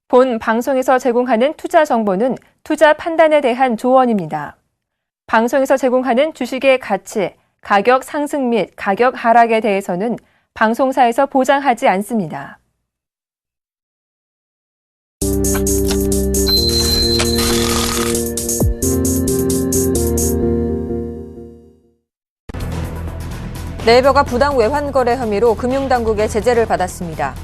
본 방송에서 제공하는 투자 정보는 투자 판단에 대한 조언입니다. 방송에서 제공하는 주식의 가치, 가격 상승 및 가격 하락에 대해서는 방송사에서 보장하지 않습니다. 네이버가 부당 외환 거래 혐의로 금융당국의 제재를 받았습니다.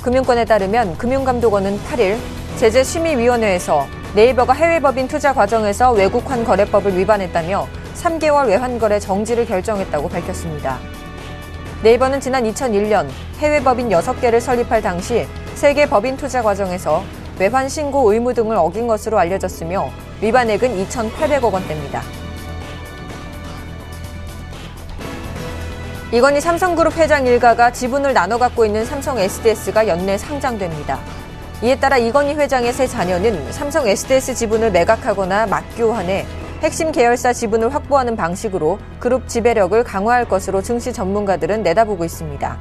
금융권에 따르면 금융감독원은 8일 제재심의위원회에서 네이버가 해외법인 투자 과정에서 외국환 거래법을 위반했다며 3개월 외환거래 정지를 결정했다고 밝혔습니다. 네이버는 지난 2001년 해외법인 6개를 설립할 당시 세계 법인 투자 과정에서 외환 신고 의무 등을 어긴 것으로 알려졌으며 위반액은 2,800억 원대입니다. 이건희 삼성그룹 회장 일가가 지분을 나눠 갖고 있는 삼성 SDS가 연내 상장됩니다. 이에 따라 이건희 회장의 세 자녀는 삼성 SDS 지분을 매각하거나 맞교환해 핵심 계열사 지분을 확보하는 방식으로 그룹 지배력을 강화할 것으로 증시 전문가들은 내다보고 있습니다.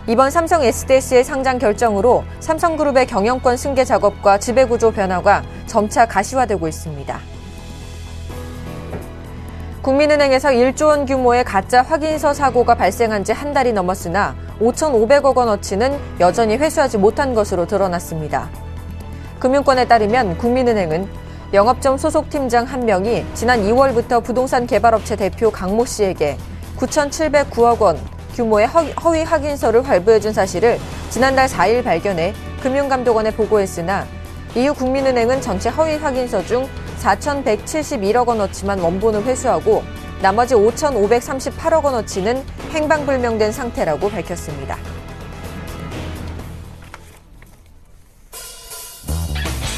이번 삼성 SDS의 상장 결정으로 삼성그룹의 경영권 승계 작업과 지배구조 변화가 점차 가시화되고 있습니다. 국민은행에서 1조 원 규모의 가짜 확인서 사고가 발생한 지 한 달이 넘었으나 5,500억 원어치는 여전히 회수하지 못한 것으로 드러났습니다. 금융권에 따르면 국민은행은 영업점 소속 팀장 1명이 지난 2월부터 부동산 개발업체 대표 강모 씨에게 9,709억 원 규모의 허위 확인서를 발부해준 사실을 지난달 4일 발견해 금융감독원에 보고했으나 이후 국민은행은 전체 허위 확인서 중 4,171억 원어치만 원본을 회수하고 나머지 5,538억 원어치는 행방불명된 상태라고 밝혔습니다.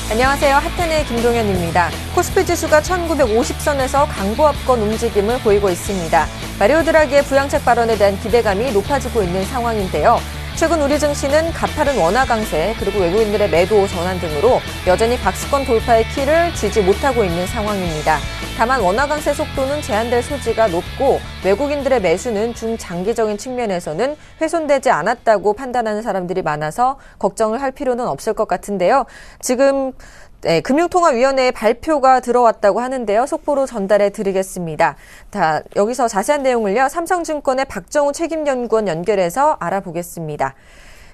안녕하세요. 핫텐의 김동현입니다. 코스피 지수가 1950선에서 강보합권 움직임을 보이고 있습니다. 마리오 드라기의 부양책 발언에 대한 기대감이 높아지고 있는 상황인데요. 최근 우리 증시는 가파른 원화 강세 그리고 외국인들의 매도 전환 등으로 여전히 박스권 돌파의 키를 쥐지 못하고 있는 상황입니다. 다만 원화 강세 속도는 제한될 소지가 높고 외국인들의 매수는 중장기적인 측면에서는 훼손되지 않았다고 판단하는 사람들이 많아서 걱정을 할 필요는 없을 것 같은데요. 지금 금융통화위원회의 발표가 들어왔다고 하는데요. 속보로 전달해 드리겠습니다. 여기서 자세한 내용을요. 삼성증권의 박정우 책임연구원 연결해서 알아보겠습니다.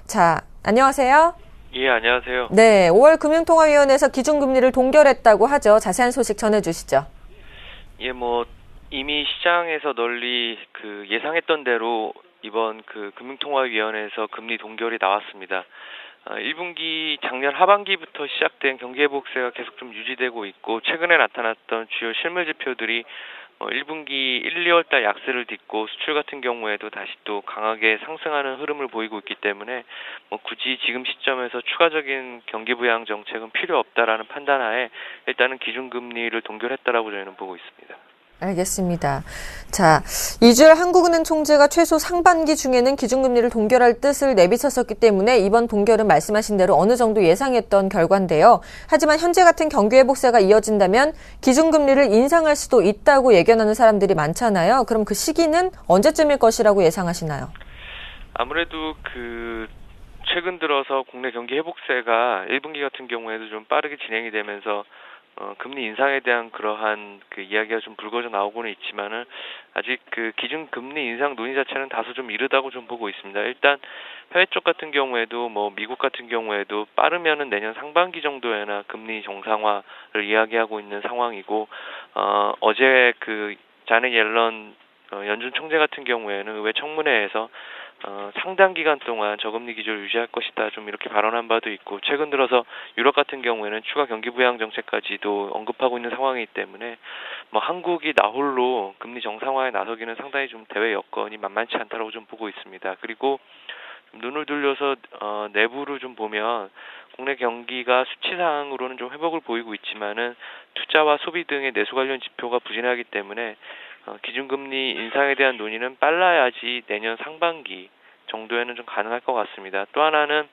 자, 안녕하세요. 예, 안녕하세요. 네, 5월 금융통화위원회에서 기준금리를 동결했다고 하죠. 자세한 소식 전해주시죠. 예, 이미 시장에서 널리 예상했던 대로 이번 금융통화위원회에서 금리 동결이 나왔습니다. 1분기 작년 하반기부터 시작된 경기회복세가 계속 좀 유지되고 있고 최근에 나타났던 주요 실물 지표들이 1분기 1, 2월 달 약세를 딛고 수출 같은 경우에도 다시 또 강하게 상승하는 흐름을 보이고 있기 때문에 굳이 지금 시점에서 추가적인 경기 부양 정책은 필요 없다라는 판단하에 일단은 기준금리를 동결했다라고 저희는 보고 있습니다. 알겠습니다. 자, 이주열 한국은행 총재가 최소 상반기 중에는 기준금리를 동결할 뜻을 내비쳤었기 때문에 이번 동결은 말씀하신 대로 어느 정도 예상했던 결과인데요. 하지만 현재 같은 경기회복세가 이어진다면 기준금리를 인상할 수도 있다고 예견하는 사람들이 많잖아요. 그럼 그 시기는 언제쯤일 것이라고 예상하시나요? 아무래도 최근 들어서 국내 경기 회복세가 1분기 같은 경우에도 좀 빠르게 진행이 되면서 금리 인상에 대한 그러한 이야기가 좀 불거져 나오고는 있지만은 아직 기준 금리 인상 논의 자체는 다소 좀 이르다고 좀 보고 있습니다. 일단 해외 쪽 같은 경우에도 미국 같은 경우에도 빠르면은 내년 상반기 정도에나 금리 정상화를 이야기하고 있는 상황이고 어제 자넷 옐런 연준 총재 같은 경우에는 의회 청문회에서 상당 기간 동안 저금리 기조를 유지할 것이다 좀 이렇게 발언한 바도 있고 최근 들어서 유럽 같은 경우에는 추가 경기 부양 정책까지도 언급하고 있는 상황이기 때문에 한국이 나홀로 금리 정상화에 나서기는 상당히 좀 대외 여건이 만만치 않다라고 좀 보고 있습니다. 그리고 눈을 돌려서 내부를 좀 보면 국내 경기가 수치상으로는 좀 회복을 보이고 있지만은 투자와 소비 등의 내수 관련 지표가 부진하기 때문에 기준금리 인상에 대한 논의는 빨라야지 내년 상반기 정도에는 좀 가능할 것 같습니다. 또 하나는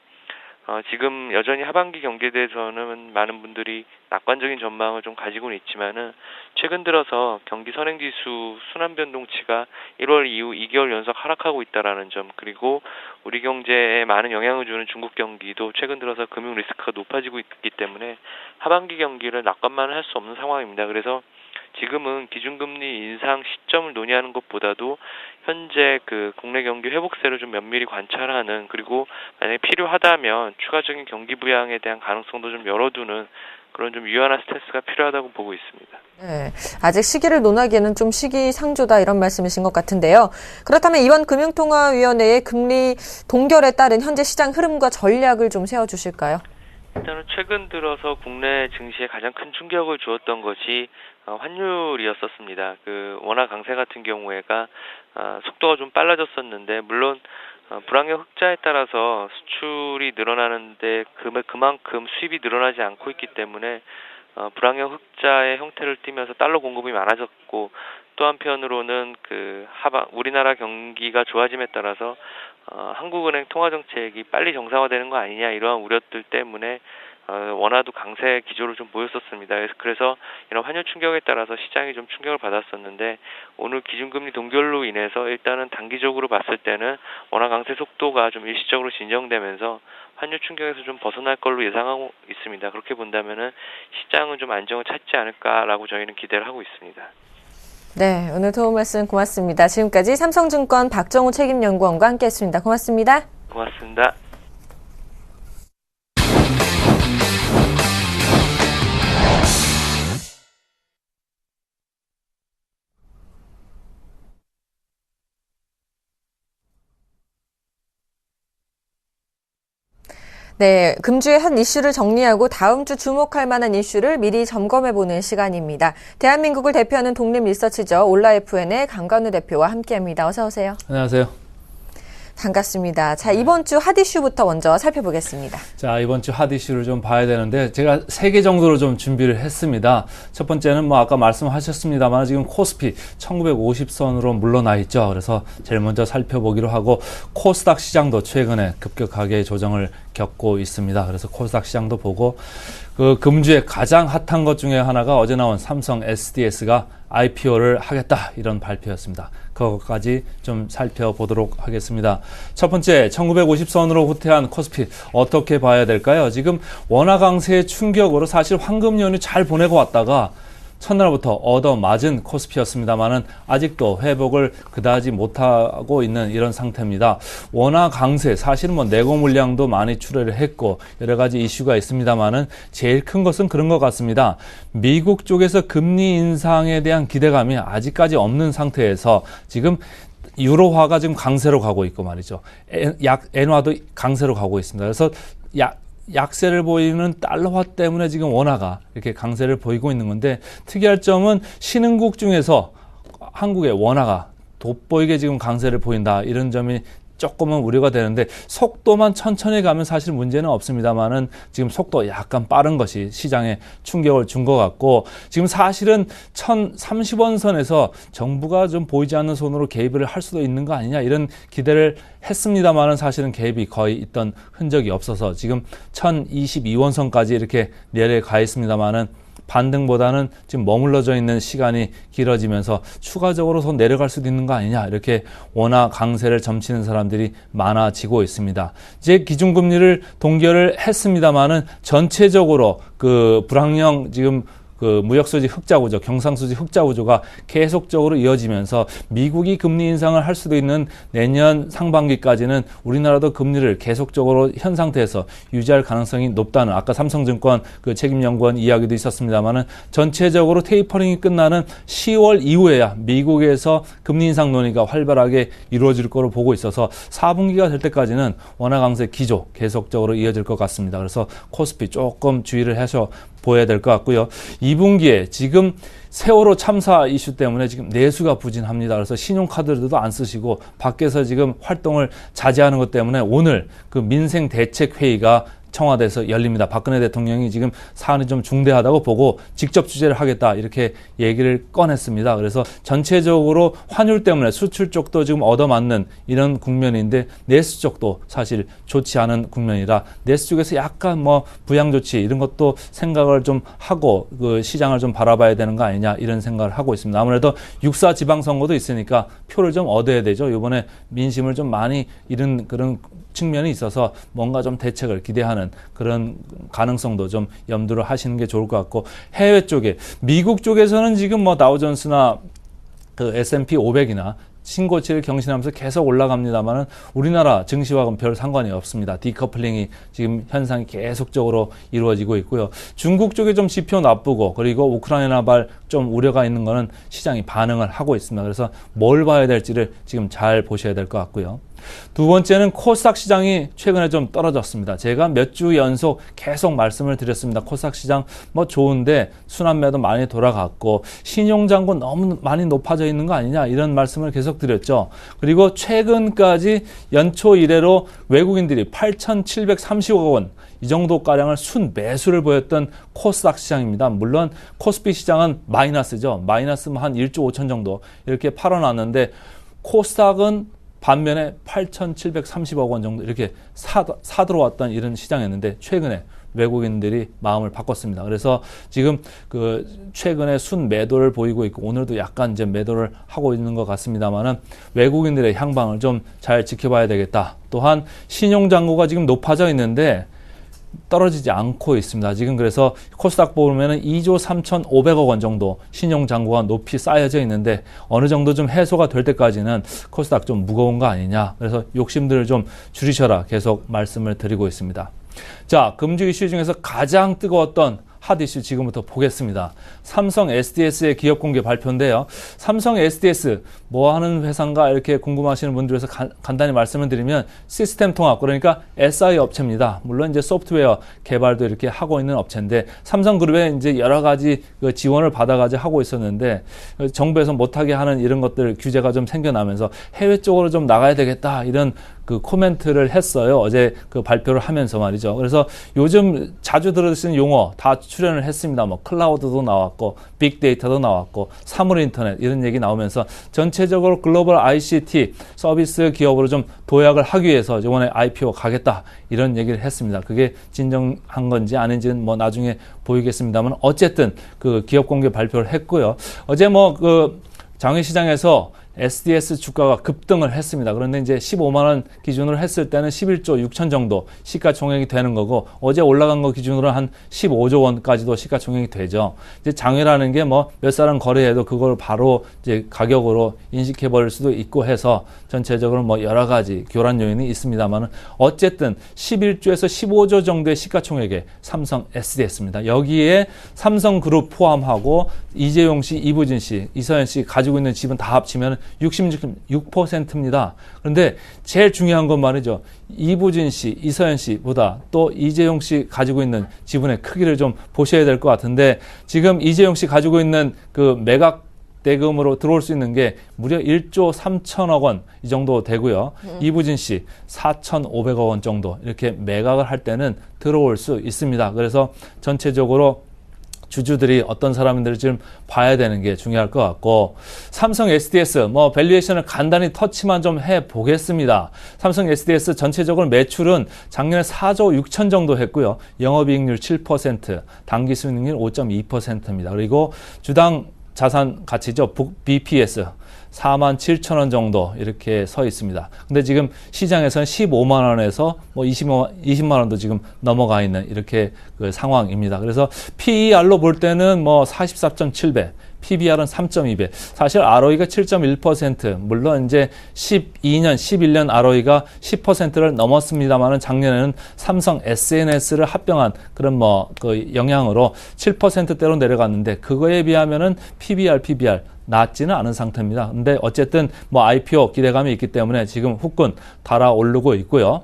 지금 여전히 하반기 경기에 대해서는 많은 분들이 낙관적인 전망을 좀 가지고는 있지만은 최근 들어서 경기 선행지수 순환 변동치가 1월 이후 2개월 연속 하락하고 있다라는 점, 그리고 우리 경제에 많은 영향을 주는 중국 경기도 최근 들어서 금융 리스크가 높아지고 있기 때문에 하반기 경기를 낙관만 할 수 없는 상황입니다. 그래서 지금은 기준금리 인상 시점을 논의하는 것보다도 현재 그 국내 경기 회복세를 좀 면밀히 관찰하는, 그리고 만약에 필요하다면 추가적인 경기 부양에 대한 가능성도 좀 열어두는 그런 좀 유연한 스탠스가 필요하다고 보고 있습니다. 네, 아직 시기를 논하기에는 좀 시기상조다 이런 말씀이신 것 같은데요. 그렇다면 이번 금융통화위원회의 금리 동결에 따른 현재 시장 흐름과 전략을 좀 세워주실까요? 일단은 최근 들어서 국내 증시에 가장 큰 충격을 주었던 것이 환율이었었습니다. 그 원화 강세 같은 경우에가 속도가 좀 빨라졌었는데, 물론 불황의 흑자에 따라서 수출이 늘어나는데 그만큼 수입이 늘어나지 않고 있기 때문에 불황의 흑자의 형태를 띠면서 달러 공급이 많아졌고, 또 한편으로는 우리나라 경기가 좋아짐에 따라서 한국은행 통화정책이 빨리 정상화되는 거 아니냐, 이러한 우려들 때문에 원화도 강세 기조를 좀 보였었습니다. 그래서 이런 환율 충격에 따라서 시장이 좀 충격을 받았었는데, 오늘 기준금리 동결로 인해서 일단은 단기적으로 봤을 때는 원화 강세 속도가 좀 일시적으로 진정되면서 환율 충격에서 좀 벗어날 걸로 예상하고 있습니다. 그렇게 본다면은 시장은 좀 안정을 찾지 않을까라고 저희는 기대를 하고 있습니다. 네, 오늘 도움 말씀 고맙습니다. 지금까지 삼성증권 박정우 책임연구원과 함께했습니다. 고맙습니다. 고맙습니다. 네, 금주의 한 이슈를 정리하고 다음 주 주목할 만한 이슈를 미리 점검해보는 시간입니다. 대한민국을 대표하는 독립리서치저 올라FN의 강관우 대표와 함께합니다. 어서 오세요. 안녕하세요. 반갑습니다. 자, 이번 주 핫 이슈부터 먼저 살펴보겠습니다. 자, 이번 주 핫 이슈를 좀 봐야 되는데 제가 3개 정도로 좀 준비를 했습니다. 첫 번째는 아까 말씀하셨습니다만 지금 코스피 1950선으로 물러나 있죠. 그래서 제일 먼저 살펴보기로 하고, 코스닥 시장도 최근에 급격하게 조정을 겪고 있습니다. 그래서 코스닥 시장도 보고, 금주에 가장 핫한 것 중에 하나가 어제 나온 삼성 SDS가 IPO를 하겠다, 이런 발표였습니다. 그것까지 좀 살펴보도록 하겠습니다. 첫 번째, 1950선으로 후퇴한 코스피 어떻게 봐야 될까요? 지금 원화 강세의 충격으로 사실 황금 연휴 잘 보내고 왔다가 첫날부터 얻어맞은 코스피였습니다만은 아직도 회복을 그다지 못하고 있는 이런 상태입니다. 원화 강세, 사실은 내고 물량도 많이 출회를 했고 여러 가지 이슈가 있습니다만은 제일 큰 것은 그런 것 같습니다. 미국 쪽에서 금리 인상에 대한 기대감이 아직까지 없는 상태에서 지금 유로화가 지금 강세로 가고 있고 말이죠. 엔화도 강세로 가고 있습니다. 그래서 약세를 보이는 달러화 때문에 지금 원화가 이렇게 강세를 보이고 있는 건데, 특이할 점은 신흥국 중에서 한국의 원화가 돋보이게 지금 강세를 보인다, 이런 점이 조금은 우려가 되는데, 속도만 천천히 가면 사실 문제는 없습니다만은 지금 속도 약간 빠른 것이 시장에 충격을 준 것 같고, 지금 사실은 1030원 선에서 정부가 좀 보이지 않는 손으로 개입을 할 수도 있는 거 아니냐, 이런 기대를 했습니다만은 사실은 개입이 거의 있던 흔적이 없어서 지금 1022원 선까지 이렇게 내려가 있습니다만은 반등보다는 지금 머물러져 있는 시간이 길어지면서 추가적으로 더 내려갈 수도 있는 거 아니냐, 이렇게 원화 강세를 점치는 사람들이 많아지고 있습니다. 이제 기준금리를 동결을 했습니다만은 전체적으로 불황형 지금 무역수지 흑자구조, 경상수지 흑자구조가 계속적으로 이어지면서 미국이 금리 인상을 할 수도 있는 내년 상반기까지는 우리나라도 금리를 계속적으로 현 상태에서 유지할 가능성이 높다는, 아까 삼성증권 책임연구원 이야기도 있었습니다만은 전체적으로 테이퍼링이 끝나는 10월 이후에야 미국에서 금리 인상 논의가 활발하게 이루어질 거로 보고 있어서 4분기가 될 때까지는 원화 강세 기조 계속적으로 이어질 것 같습니다. 그래서 코스피 조금 주의를 해서 보여야 될 것 같고요. 2분기에 지금 세월호 참사 이슈 때문에 지금 내수가 부진합니다. 그래서 신용카드도 안 쓰시고 밖에서 지금 활동을 자제하는 것 때문에 오늘 민생대책회의가 청와대에서 열립니다. 박근혜 대통령이 지금 사안이 좀 중대하다고 보고 직접 주재를 하겠다 이렇게 얘기를 꺼냈습니다. 그래서 전체적으로 환율 때문에 수출 쪽도 지금 얻어맞는 이런 국면인데 내수 쪽도 사실 좋지 않은 국면이라 내수 쪽에서 약간 뭐 부양 조치 이런 것도 생각을 좀 하고 그 시장을 좀 바라봐야 되는 거 아니냐 이런 생각을 하고 있습니다. 아무래도 6.4 지방선거도 있으니까 표를 좀 얻어야 되죠. 이번에 민심을 좀 많이 잃은 그런 측면이 있어서 뭔가 좀 대책을 기대하는 그런 가능성도 좀 염두를 하시는 게 좋을 것 같고, 해외 쪽에 미국 쪽에서는 지금 뭐 다우존스나 그 S&P 500이나 신고치를 경신하면서 계속 올라갑니다만은 우리나라 증시와는 별 상관이 없습니다. 디커플링이 지금 현상이 계속적으로 이루어지고 있고요. 중국 쪽에 좀 지표 나쁘고 그리고 우크라이나발 좀 우려가 있는 거는 시장이 반응을 하고 있습니다. 그래서 뭘 봐야 될지를 지금 잘 보셔야 될 것 같고요. 두 번째는 코스닥 시장이 최근에 좀 떨어졌습니다. 제가 몇 주 연속 계속 말씀을 드렸습니다. 코스닥 시장 뭐 좋은데 순환매도 많이 돌아갔고 신용잔고 너무 많이 높아져 있는 거 아니냐 이런 말씀을 계속 드렸죠. 그리고 최근까지 연초 이래로 외국인들이 8,730억 원 이 정도가량을 순매수를 보였던 코스닥 시장입니다. 물론 코스피 시장은 마이너스죠. 마이너스 한 1조 5천 정도 이렇게 팔아놨는데 코스닥은 반면에 8,730억 원 정도 이렇게 사들어왔던 이런 시장이었는데 최근에 외국인들이 마음을 바꿨습니다. 그래서 지금 그 최근에 순 매도를 보이고 있고 오늘도 약간 이제 매도를 하고 있는 것 같습니다만은 외국인들의 향방을 좀 잘 지켜봐야 되겠다. 또한 신용잔고가 지금 높아져 있는데 떨어지지 않고 있습니다. 지금 그래서 코스닥 보면은 2조 3,500억 원 정도 신용잔고가 높이 쌓여져 있는데 어느 정도 좀 해소가 될 때까지는 코스닥 좀 무거운 거 아니냐. 그래서 욕심들을 좀 줄이셔라 계속 말씀을 드리고 있습니다. 자, 금주 이슈 중에서 가장 뜨거웠던 핫 이슈 지금부터 보겠습니다. 삼성 SDS의 기업 공개 발표인데요. 삼성 SDS 뭐 하는 회사인가 이렇게 궁금하시는 분들 위해서 간단히 말씀을 드리면 시스템 통합, 그러니까 SI 업체입니다. 물론 이제 소프트웨어 개발도 이렇게 하고 있는 업체인데 삼성그룹에 이제 여러 가지 그 지원을 받아가지고 하고 있었는데 정부에서 못하게 하는 이런 것들 규제가 좀 생겨나면서 해외 쪽으로 좀 나가야 되겠다 이런 그 코멘트를 했어요. 어제 그 발표를 하면서 말이죠. 그래서 요즘 자주 들으시는 용어 다 출연을 했습니다. 뭐 클라우드도 나왔고 빅데이터도 나왔고 사물 인터넷 이런 얘기 나오면서 전체적으로 글로벌 ICT 서비스 기업으로 좀 도약을 하기 위해서 이번에 IPO 가겠다 이런 얘기를 했습니다. 그게 진정한 건지 아닌지는 뭐 나중에 보이겠습니다만 어쨌든 그 기업 공개 발표를 했고요. 어제 뭐 그 장외시장에서 SDS 주가가 급등을 했습니다. 그런데 이제 15만 원 기준으로 했을 때는 11조 6천 정도 시가총액이 되는 거고 어제 올라간 거 기준으로 한 15조 원까지도 시가총액이 되죠. 이제 장외라는 게 뭐 몇 사람 거래해도 그걸 바로 이제 가격으로 인식해 버릴 수도 있고 해서 전체적으로 뭐 여러 가지 교란 요인이 있습니다만은 어쨌든 11조에서 15조 정도의 시가총액의 삼성 SDS입니다. 여기에 삼성그룹 포함하고 이재용 씨, 이부진 씨, 이서연 씨 가지고 있는 지분 다 합치면 66%입니다. 그런데 제일 중요한 건 말이죠. 이부진 씨, 이서연 씨보다 또 이재용 씨 가지고 있는 지분의 크기를 좀 보셔야 될 것 같은데 지금 이재용 씨 가지고 있는 그 매각 대금으로 들어올 수 있는 게 무려 1조 3천억 원 이 정도 되고요. 이부진 씨 4,500억 원 정도 이렇게 매각을 할 때는 들어올 수 있습니다. 그래서 전체적으로 주주들이 어떤 사람인지를 좀 봐야 되는 게 중요할 것 같고 삼성 SDS 뭐 밸류에이션을 간단히 터치만 좀 해보겠습니다. 삼성 SDS 전체적으로 매출은 작년에 4조 6천 정도 했고요. 영업이익률 7%, 당기순이익률 5.2%입니다. 그리고 주당 자산 가치죠. BPS 4만 7천 원 정도 이렇게 서 있습니다. 근데 지금 시장에서는 15만 원에서 뭐 20만 원도 지금 넘어가 있는 이렇게 그 상황입니다. 그래서 PER로 볼 때는 뭐 44.7배, PBR은 3.2배. 사실 ROE가 7.1%, 물론 이제 12년, 11년 ROE가 10%를 넘었습니다만은 작년에는 삼성 SNS를 합병한 그런 뭐 그 영향으로 7%대로 내려갔는데 그거에 비하면은 PBR 낮지는 않은 상태입니다. 근데 어쨌든 뭐 IPO 기대감이 있기 때문에 지금 후끈 달아오르고 있고요.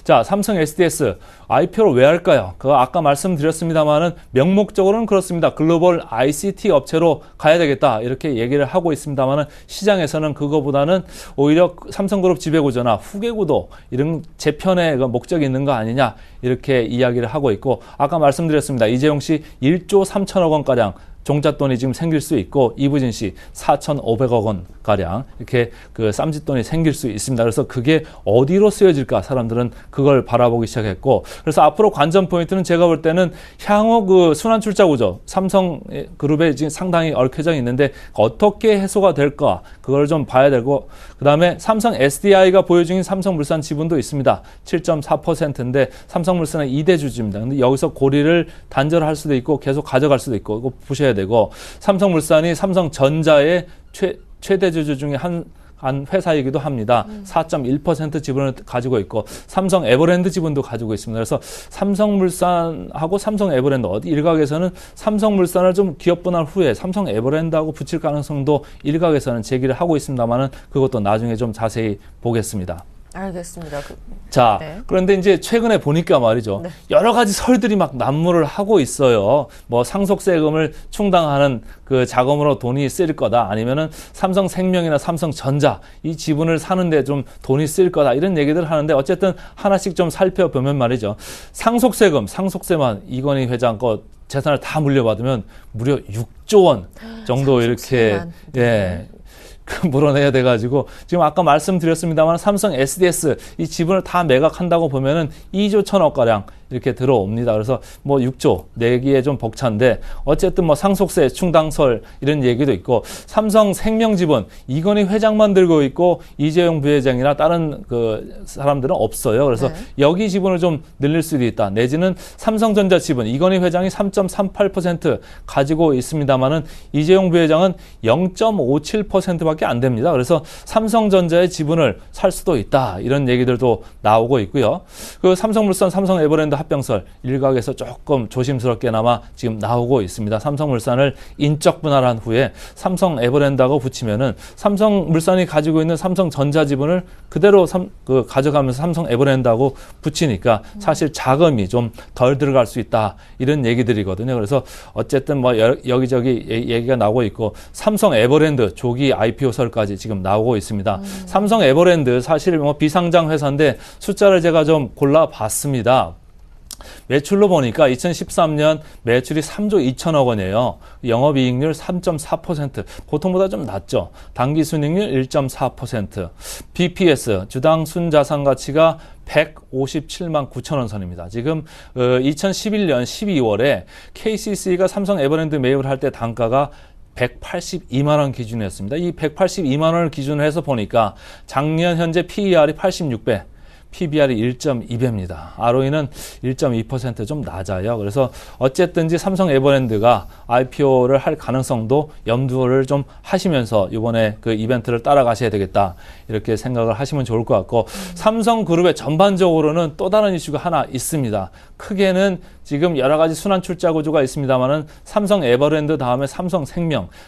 자, 삼성 SDS IPO를 왜 할까요? 그거 아까 말씀드렸습니다만은 명목적으로는 그렇습니다. 글로벌 ICT 업체로 가야 되겠다 이렇게 얘기를 하고 있습니다만은 시장에서는 그거보다는 오히려 삼성그룹 지배구조나 후계구도 이런 재편의 목적이 있는 거 아니냐 이렇게 이야기를 하고 있고, 아까 말씀드렸습니다. 이재용 씨 1조 3천억 원가량 종잣돈이 지금 생길 수 있고, 이부진 씨 4,500억 원 가량 이렇게 그 쌈짓돈이 생길 수 있습니다. 그래서 그게 어디로 쓰여질까 사람들은 그걸 바라보기 시작했고, 그래서 앞으로 관전 포인트는 제가 볼 때는 향후 그 순환 출자 구조 삼성그룹에 지금 상당히 얽혀져 있는데 어떻게 해소가 될까 그걸 좀 봐야 되고, 그다음에 삼성 SDI가 보유 중인 삼성물산 지분도 있습니다. 7.4%인데 삼성물산은 2대 주주입니다. 근데 여기서 고리를 단절할 수도 있고 계속 가져갈 수도 있고 이거 보셔야 되고, 삼성물산이 삼성전자의 최대 주주 중에 한 회사이기도 합니다. 4.1% 지분을 가지고 있고 삼성 에버랜드 지분도 가지고 있습니다. 그래서 삼성물산하고 삼성 에버랜드 어디 일각에서는 삼성물산을 좀 기업 분할 후에 삼성 에버랜드하고 붙일 가능성도 일각에서는 제기를 하고 있습니다만은 그것도 나중에 좀 자세히 보겠습니다. 알겠습니다. 자, 네. 그런데 이제 최근에 보니까 말이죠. 네. 여러 가지 설들이 막 난무를 하고 있어요. 뭐 상속세금을 충당하는 그 자금으로 돈이 쓰일 거다. 아니면은 삼성생명이나 삼성전자 이 지분을 사는데 좀 돈이 쓰일 거다. 이런 얘기들 하는데 어쨌든 하나씩 좀 살펴보면 말이죠. 상속세만 이건희 회장 거 재산을 다 물려받으면 무려 6조 원 정도 이렇게 예. 물어내야 돼가지고 지금 아까 말씀드렸습니다만 삼성 SDS 이 지분을 다 매각한다고 보면은 2조 1천억 가량 이렇게 들어옵니다. 그래서 뭐 6조 내기에 좀 벅찬데 어쨌든 뭐 상속세 충당설 이런 얘기도 있고, 삼성생명 지분 이건희 회장만 들고 있고 이재용 부회장이나 다른 그 사람들은 없어요. 그래서 네. 여기 지분을 좀 늘릴 수도 있다. 내지는 삼성전자 지분 이건희 회장이 3.38% 가지고 있습니다만은 이재용 부회장은 0.57%밖에 안 됩니다. 그래서 삼성전자의 지분을 살 수도 있다. 이런 얘기들도 나오고 있고요. 그 삼성물산, 삼성에버랜드 합병설 일각에서 조금 조심스럽게나마 지금 나오고 있습니다. 삼성물산을 인적 분할한 후에 삼성에버랜드하고 붙이면은 삼성물산이 가지고 있는 삼성전자 지분을 그대로 가져가면서 삼성에버랜드하고 붙이니까 사실 자금이 좀 덜 들어갈 수 있다. 이런 얘기들이거든요. 그래서 어쨌든 뭐 여기저기 얘기가 나오고 있고, 삼성에버랜드 조기 IPO설까지 지금 나오고 있습니다. 삼성에버랜드 사실 뭐 비상장 회사인데 숫자를 제가 좀 골라봤습니다. 매출로 보니까 2013년 매출이 3조 2천억 원이에요. 영업이익률 3.4%, 보통보다 좀 낮죠. 당기순이익률 1.4%, BPS, 주당 순자산 가치가 157만 9천 원 선입니다. 지금 2011년 12월에 KCC가 삼성 에버랜드 매입을 할 때 단가가 182만 원 기준이었습니다. 이 182만 원을 기준으로 해서 보니까 작년 현재 PER이 86배, PBR이 1.2배입니다. ROE는 1.2% 좀 낮아요. 그래서 어쨌든지 삼성 에버랜드가 IPO를 할 가능성도 염두를 좀 하시면서 이번에 그 이벤트를 따라가셔야 되겠다. 이렇게 생각을 하시면 좋을 것 같고, 삼성그룹의 전반적으로는 또 다른 이슈가 하나 있습니다. 크게는 지금 여러 가지 순환 출자 구조가 있습니다만은 삼성 에버랜드 다음에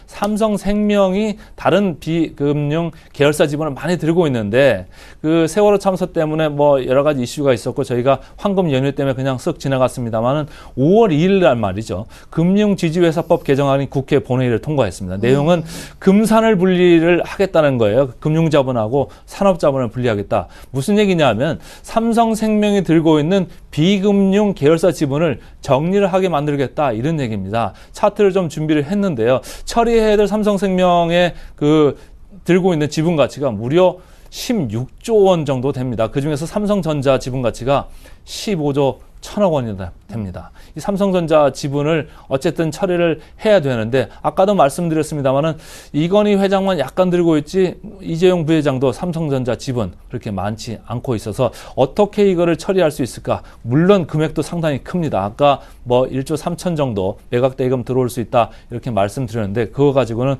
삼성생명이 다른 비금융 계열사 지분을 많이 들고 있는데 그 세월호 참사 때문에 뭐 여러 가지 이슈가 있었고 저희가 황금 연휴 때문에 그냥 쓱 지나갔습니다만은 5월 2일 날 말이죠. 금융지주회사법 개정안이 국회 본회의를 통과했습니다. 내용은 금산을 분리를 하겠다는 거예요. 금융자본하고 산업자본을 분리하겠다. 무슨 얘기냐면 삼성생명이 들고 있는 비금융 계열사 지분을 정리를 하게 만들겠다 이런 얘기입니다. 차트를 좀 준비를 했는데요. 처리해야 될 삼성생명의 그 들고 있는 지분 가치가 무려 16조 원 정도 됩니다. 그중에서 삼성전자 지분 가치가 15조 1천억 원이 됩니다. 이 삼성전자 지분을 어쨌든 처리를 해야 되는데 아까도 말씀드렸습니다만은 이건희 회장만 약간 들고 있지 이재용 부회장도 삼성전자 지분 그렇게 많지 않고 있어서 어떻게 이거를 처리할 수 있을까? 물론 금액도 상당히 큽니다. 아까 뭐 1조 3천 정도 매각 대금 들어올 수 있다 이렇게 말씀드렸는데 그거 가지고는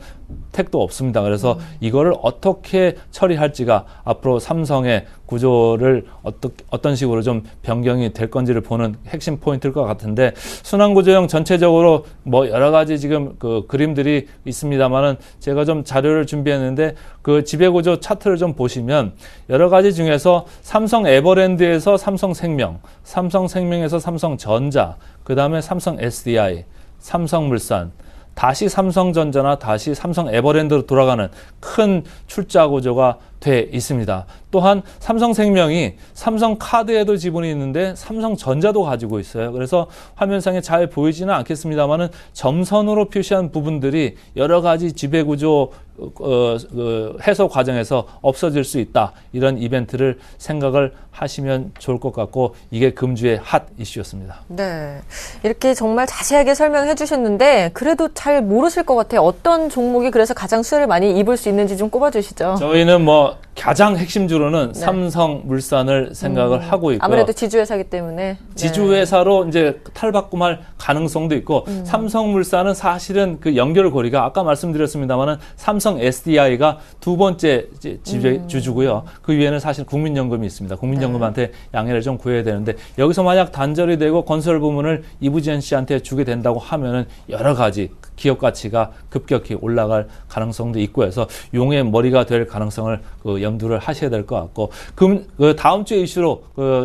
택도 없습니다. 그래서 이거를 어떻게 처리할지가 앞으로 삼성의 구조를 어떤 식으로 좀 변경이 될 건지를 보는 핵심 포인트 포인트일 것 같은데 순환구조형 전체적으로 뭐 여러 가지 지금 그 그림들이 있습니다만은 제가 좀 자료를 준비했는데 그 지배구조 차트를 좀 보시면 여러 가지 중에서 삼성 에버랜드에서 삼성생명, 삼성생명에서 삼성전자, 그 다음에 삼성 SDI, 삼성물산, 다시 삼성전자나 다시 삼성 에버랜드로 돌아가는 큰 출자 구조가 돼 있습니다. 또한 삼성생명이 삼성카드에도 지분이 있는데 삼성전자도 가지고 있어요. 그래서 화면상에 잘 보이지는 않겠습니다만은 점선으로 표시한 부분들이 여러 가지 지배구조 해석 과정에서 없어질 수 있다. 이런 이벤트를 생각을 하시면 좋을 것 같고 이게 금주의 핫 이슈였습니다. 네, 이렇게 정말 자세하게 설명해 주셨는데 그래도 잘 모르실 것 같아요. 어떤 종목이 그래서 가장 수혜를 많이 입을 수 있는지 좀 꼽아주시죠. 저희는 뭐 가장 핵심주로는 네. 삼성물산을 생각을 하고 있고요. 아무래도 지주회사이기 때문에. 지주회사로 이제 탈바꿈할 가능성도 있고 삼성물산은 사실은 그 연결고리가 아까 말씀드렸습니다만은 삼성 SDI가 두 번째 주주고요. 그 위에는 사실 국민연금이 있습니다. 국민연금한테 양해를 좀 구해야 되는데 여기서 만약 단절이 되고 건설 부문을 이부지연 씨한테 주게 된다고 하면은 여러 가지 기업 가치가 급격히 올라갈 가능성도 있고 해서 용의 머리가 될 가능성을 염두를 하셔야 될 것 같고 그 다음 주의 이슈로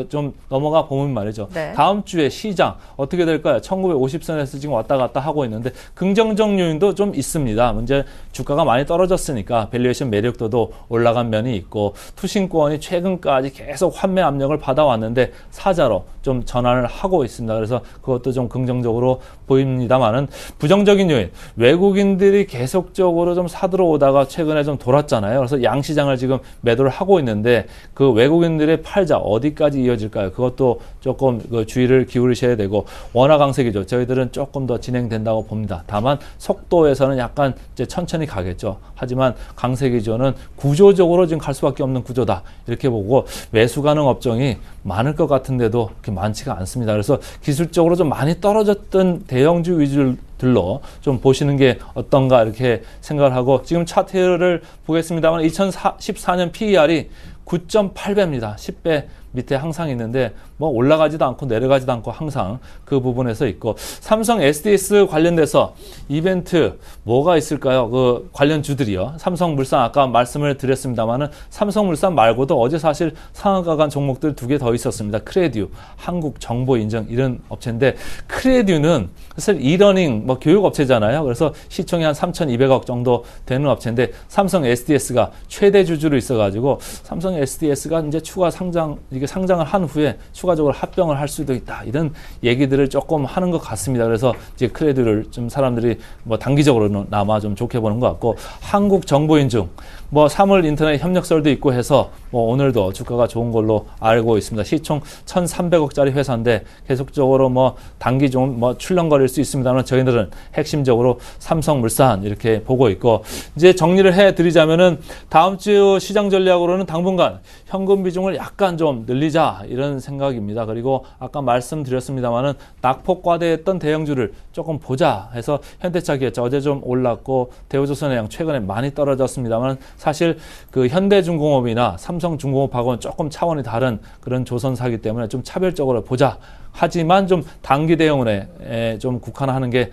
좀 넘어가 보면 말이죠. 네. 다음 주에 시장 어떻게 될까요? 1950선에서 지금 왔다 갔다 하고 있는데 긍정적 요인도 좀 있습니다. 문제 주가가 많이 떨어졌으니까 밸류에이션 매력도도 올라간 면이 있고 투신권이 최근까지 계속 환매 압력을 받아왔는데 사자로 좀 전환을 하고 있습니다. 그래서 그것도 좀 긍정적으로 보입니다만은 부정적인 요인 외국인들이 계속적으로 좀 사들어오다가 최근에 좀 돌았잖아요. 그래서 양시장을 지금 매도를 하고 있는데 그 외국인들의 팔자 어디까지 이어질까요? 그것도 조금 주의를 기울이셔야 되고 원화 강세기죠. 저희들은 조금 더 진행된다고 봅니다. 다만 속도에서는 약간 이제 천천히 가겠죠. 하지만 강세기조는 구조적으로 지금 갈 수밖에 없는 구조다. 이렇게 보고 매수 가능 업종이 많을 것 같은데도 그렇게 많지가 않습니다. 그래서 기술적으로 좀 많이 떨어졌던 대형주 위주들로 좀 보시는 게 어떤가 이렇게 생각을 하고 지금 차트를 보겠습니다만 2014년 PER이 9.8배입니다. 10배 밑에 항상 있는데 뭐 올라가지도 않고 내려가지도 않고 항상 그 부분에서 있고 삼성 SDS 관련돼서 이벤트 뭐가 있을까요? 그 관련 주들이요. 삼성물산 아까 말씀을 드렸습니다만은 삼성물산 말고도 어제 사실 상한가 간 종목들 2개 더 있었습니다. 크레듀, 한국정보인증 이런 업체인데 크레듀는 사실 이러닝 뭐 교육 업체잖아요. 그래서 시총이 한 3,200억 정도 되는 업체인데 삼성 SDS가 최대 주주로 있어가지고 삼성 SDS가 이제 추가 상장 이게 상장을 한 후에 추가적으로 합병을 할 수도 있다. 이런 얘기들을 조금 하는 것 같습니다. 그래서 이제 크레드를 좀 사람들이 뭐 단기적으로나마 좀 좋게 보는 것 같고 한국정보인증 뭐 3월 인터넷 협력설도 있고 해서 뭐 오늘도 주가가 좋은 걸로 알고 있습니다. 시총 1,300억짜리 회사인데 계속적으로 뭐 단기 좀 뭐 출렁거릴 수 있습니다만 저희들은 핵심적으로 삼성물산 이렇게 보고 있고 이제 정리를 해드리자면은 다음 주 시장 전략으로는 당분간 현금 비중을 약간 좀 늘리자 이런 생각입니다. 그리고 아까 말씀드렸습니다만은 낙폭 과대했던 대형주를 조금 보자 해서 현대차기업자 어제 좀 올랐고 대우조선해양 최근에 많이 떨어졌습니다만 사실 그 현대중공업이나 삼성중공업하고는 조금 차원이 다른 그런 조선사기 때문에 좀 차별적으로 보자. 하지만 좀 단기 대응에 좀 국한하는 게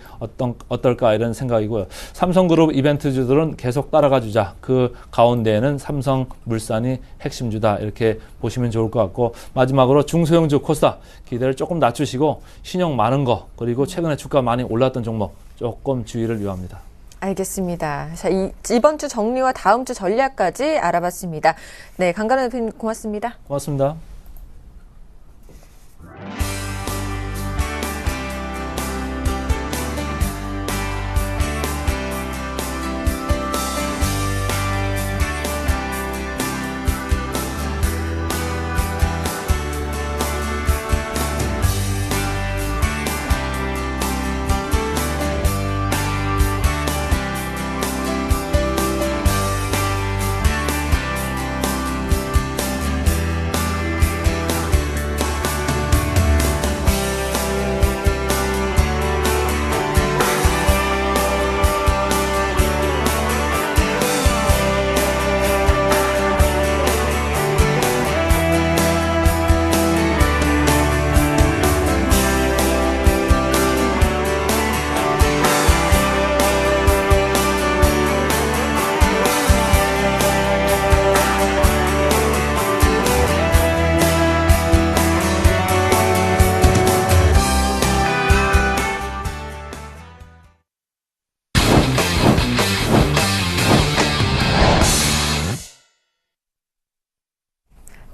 어떨까 이런 생각이고요. 삼성그룹 이벤트주들은 계속 따라가 주자. 그 가운데에는 삼성물산이 핵심주다. 이렇게 보시면 좋을 것 같고 마지막으로 중소형주 코스닥 기대를 조금 낮추시고 신용 많은 거 그리고 최근에 주가 많이 올랐던 종목 조금 주의를 요합니다. 알겠습니다. 자, 이번 주 정리와 다음 주 전략까지 알아봤습니다. 네, 강간호 대표님 고맙습니다. 고맙습니다.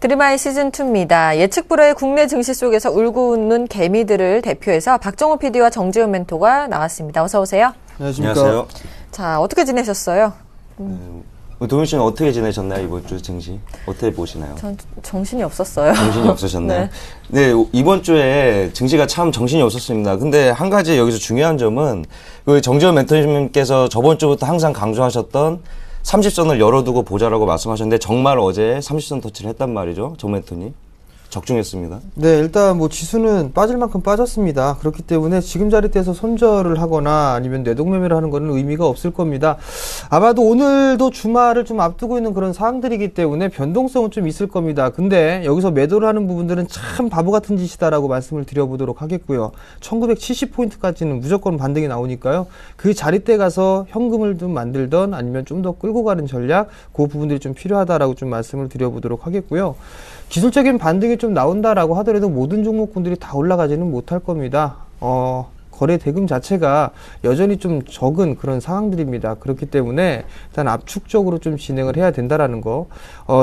드림아이 시즌2입니다. 예측 불허의 국내 증시 속에서 울고 웃는 개미들을 대표해서 박정호 PD와 정재훈 멘토가 나왔습니다. 어서 오세요. 안녕하세요. 자, 어떻게 지내셨어요? 도윤 씨는 어떻게 지내셨나요? 이번 주 증시 어떻게 보시나요? 전 정신이 없었어요. 정신이 없으셨나요? 네. 네, 이번 주에 증시가 참 정신이 없었습니다. 근데 한 가지 여기서 중요한 점은 그 정재훈 멘토님께서 저번 주부터 항상 강조하셨던 30선을 열어두고 보자라고 말씀하셨는데 정말 어제 30선 터치를 했단 말이죠. 정 멘토님. 적중했습니다. 네, 일단 뭐 지수는 빠질 만큼 빠졌습니다. 그렇기 때문에 지금 자리대에서 손절을 하거나 아니면 뇌동매매를 하는 거는 의미가 없을 겁니다. 아마도 오늘도 주말을 좀 앞두고 있는 그런 상황들이기 때문에 변동성은 좀 있을 겁니다. 근데 여기서 매도를 하는 부분들은 참 바보 같은 짓이다라고 말씀을 드려보도록 하겠고요. 1970포인트까지는 무조건 반등이 나오니까요. 그 자리대 가서 현금을 좀 만들던 아니면 좀 더 끌고 가는 전략, 그 부분들이 좀 필요하다라고 좀 말씀을 드려보도록 하겠고요. 기술적인 반등이 좀 나온다라고 하더라도 모든 종목군들이 다 올라가지는 못할 겁니다. 거래 대금 자체가 여전히 좀 적은 그런 상황들입니다. 그렇기 때문에 일단 압축적으로 좀 진행을 해야 된다라는 거.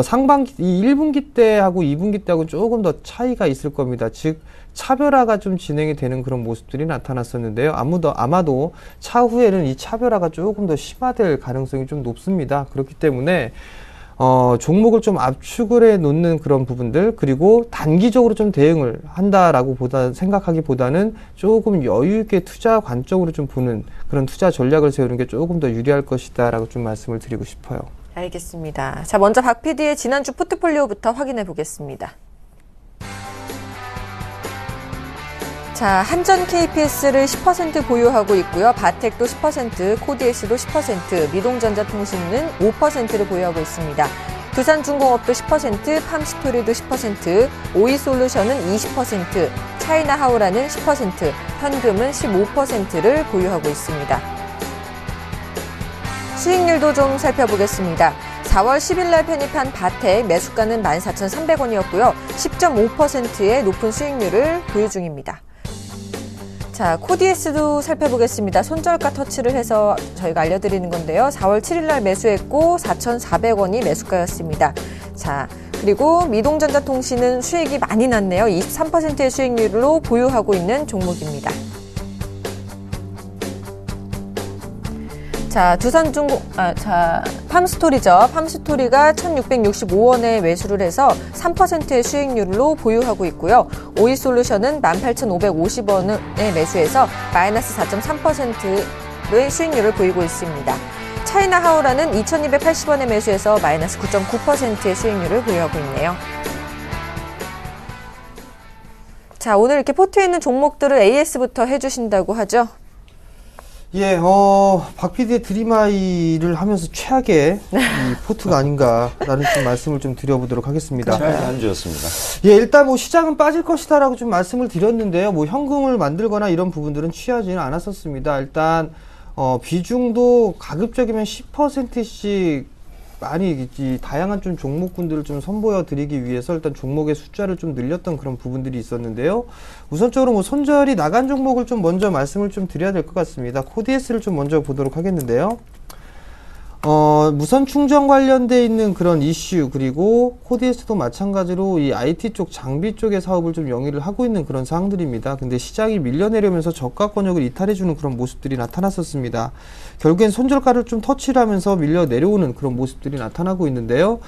상반기, 이 1분기 때하고 2분기 때하고 조금 더 차이가 있을 겁니다. 즉, 차별화가 좀 진행이 되는 그런 모습들이 나타났었는데요. 아마도 차후에는 이 차별화가 조금 더 심화될 가능성이 좀 높습니다. 그렇기 때문에 종목을 좀 압축을 해 놓는 그런 부분들, 그리고 단기적으로 좀 대응을 한다라고 생각하기보다는 조금 여유있게 투자 관점으로 좀 보는 그런 투자 전략을 세우는 게 조금 더 유리할 것이다라고 좀 말씀을 드리고 싶어요. 알겠습니다. 자, 먼저 박 PD의 지난주 포트폴리오부터 확인해 보겠습니다. 자, 한전 KPS를 10% 보유하고 있고요. 바텍도 10%, 코디에스도 10%, 미동전자통신은 5%를 보유하고 있습니다. 두산중공업도 10%, 팜스토리도 10%, 오이솔루션은 20%, 차이나하우라는 10%, 현금은 15%를 보유하고 있습니다. 수익률도 좀 살펴보겠습니다. 4월 10일 날 편입한 바텍 매수가는 14,300원이었고요. 10.5%의 높은 수익률을 보유 중입니다. 자, 코디에스도 살펴보겠습니다. 손절가 터치를 해서 저희가 알려드리는 건데요. 4월 7일 날 매수했고 4,400원이 매수가였습니다. 자, 그리고 미동전자통신은 수익이 많이 났네요. 23%의 수익률로 보유하고 있는 종목입니다. 자, 팜스토리죠. 팜스토리가 1,665원에 매수를 해서 3%의 수익률로 보유하고 있고요. 오이솔루션은 18,550원에 매수해서 마이너스 4.3%의 수익률을 보이고 있습니다. 차이나하우라는 2,280원에 매수해서 마이너스 9.9%의 수익률을 보유하고 있네요. 자, 오늘 이렇게 포트에 있는 종목들을 AS부터 해주신다고 하죠? 예, 박 PD의 드림아이를 하면서 최악의 이 포트가 아닌가라는 좀 말씀을 좀 드려보도록 하겠습니다. 최악의 한 주였습니다. 예, 일단 뭐 시장은 빠질 것이다라고 좀 말씀을 드렸는데요. 뭐 현금을 만들거나 이런 부분들은 취하지는 않았었습니다. 일단, 비중도 가급적이면 10%씩 많이 이 다양한 좀 종목군들을 좀 선보여 드리기 위해서 일단 종목의 숫자를 좀 늘렸던 그런 부분들이 있었는데요. 우선적으로 뭐 손절이 나간 종목을 좀 먼저 말씀을 좀 드려야 될 것 같습니다. 코디에스를 좀 먼저 보도록 하겠는데요. 무선 충전 관련돼 있는 그런 이슈, 그리고 코디에스도 마찬가지로 이 IT 쪽 장비 쪽의 사업을 좀 영위를 하고 있는 그런 사항들입니다. 근데 시장이 밀려내려면서 저가 권역을 이탈해주는 그런 모습들이 나타났었습니다. 결국엔 손절가를 좀 터치를 하면서 밀려 내려오는 그런 모습들이 나타나고 있는데요.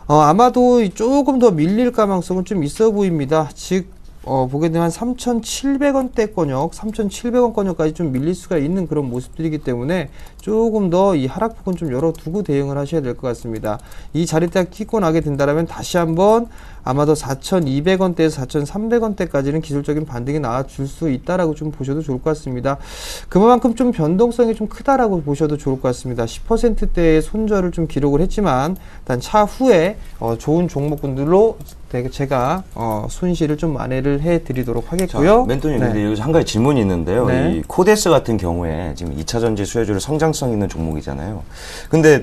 아마도 조금 더 밀릴 가능성은 좀 있어 보입니다. 즉, 보게 되면 3,700원대 권역, 3,700원 권역까지 좀 밀릴 수가 있는 그런 모습들이기 때문에 조금 더 이 하락폭은 좀 열어두고 대응을 하셔야 될 것 같습니다. 이 자리대가 끼고 나게 된다면 다시 한번 아마도 4,200원대에서 4,300원대까지는 기술적인 반등이 나와줄 수 있다라고 좀 보셔도 좋을 것 같습니다. 그만큼 좀 변동성이 좀 크다라고 보셔도 좋을 것 같습니다. 10%대의 손절을 좀 기록을 했지만 일단 차후에 좋은 종목군들로 제가 손실을 좀 만회를 해드리도록 하겠고요. 멘토님, 네. 근데 여기서 한 가지 질문이 있는데요. 네. 이 코데스 같은 경우에 지금 2차전지 수혜주를 성장성 있는 종목이잖아요. 근데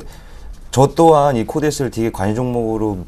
저 또한 이 코데스를 되게 관심 종목으로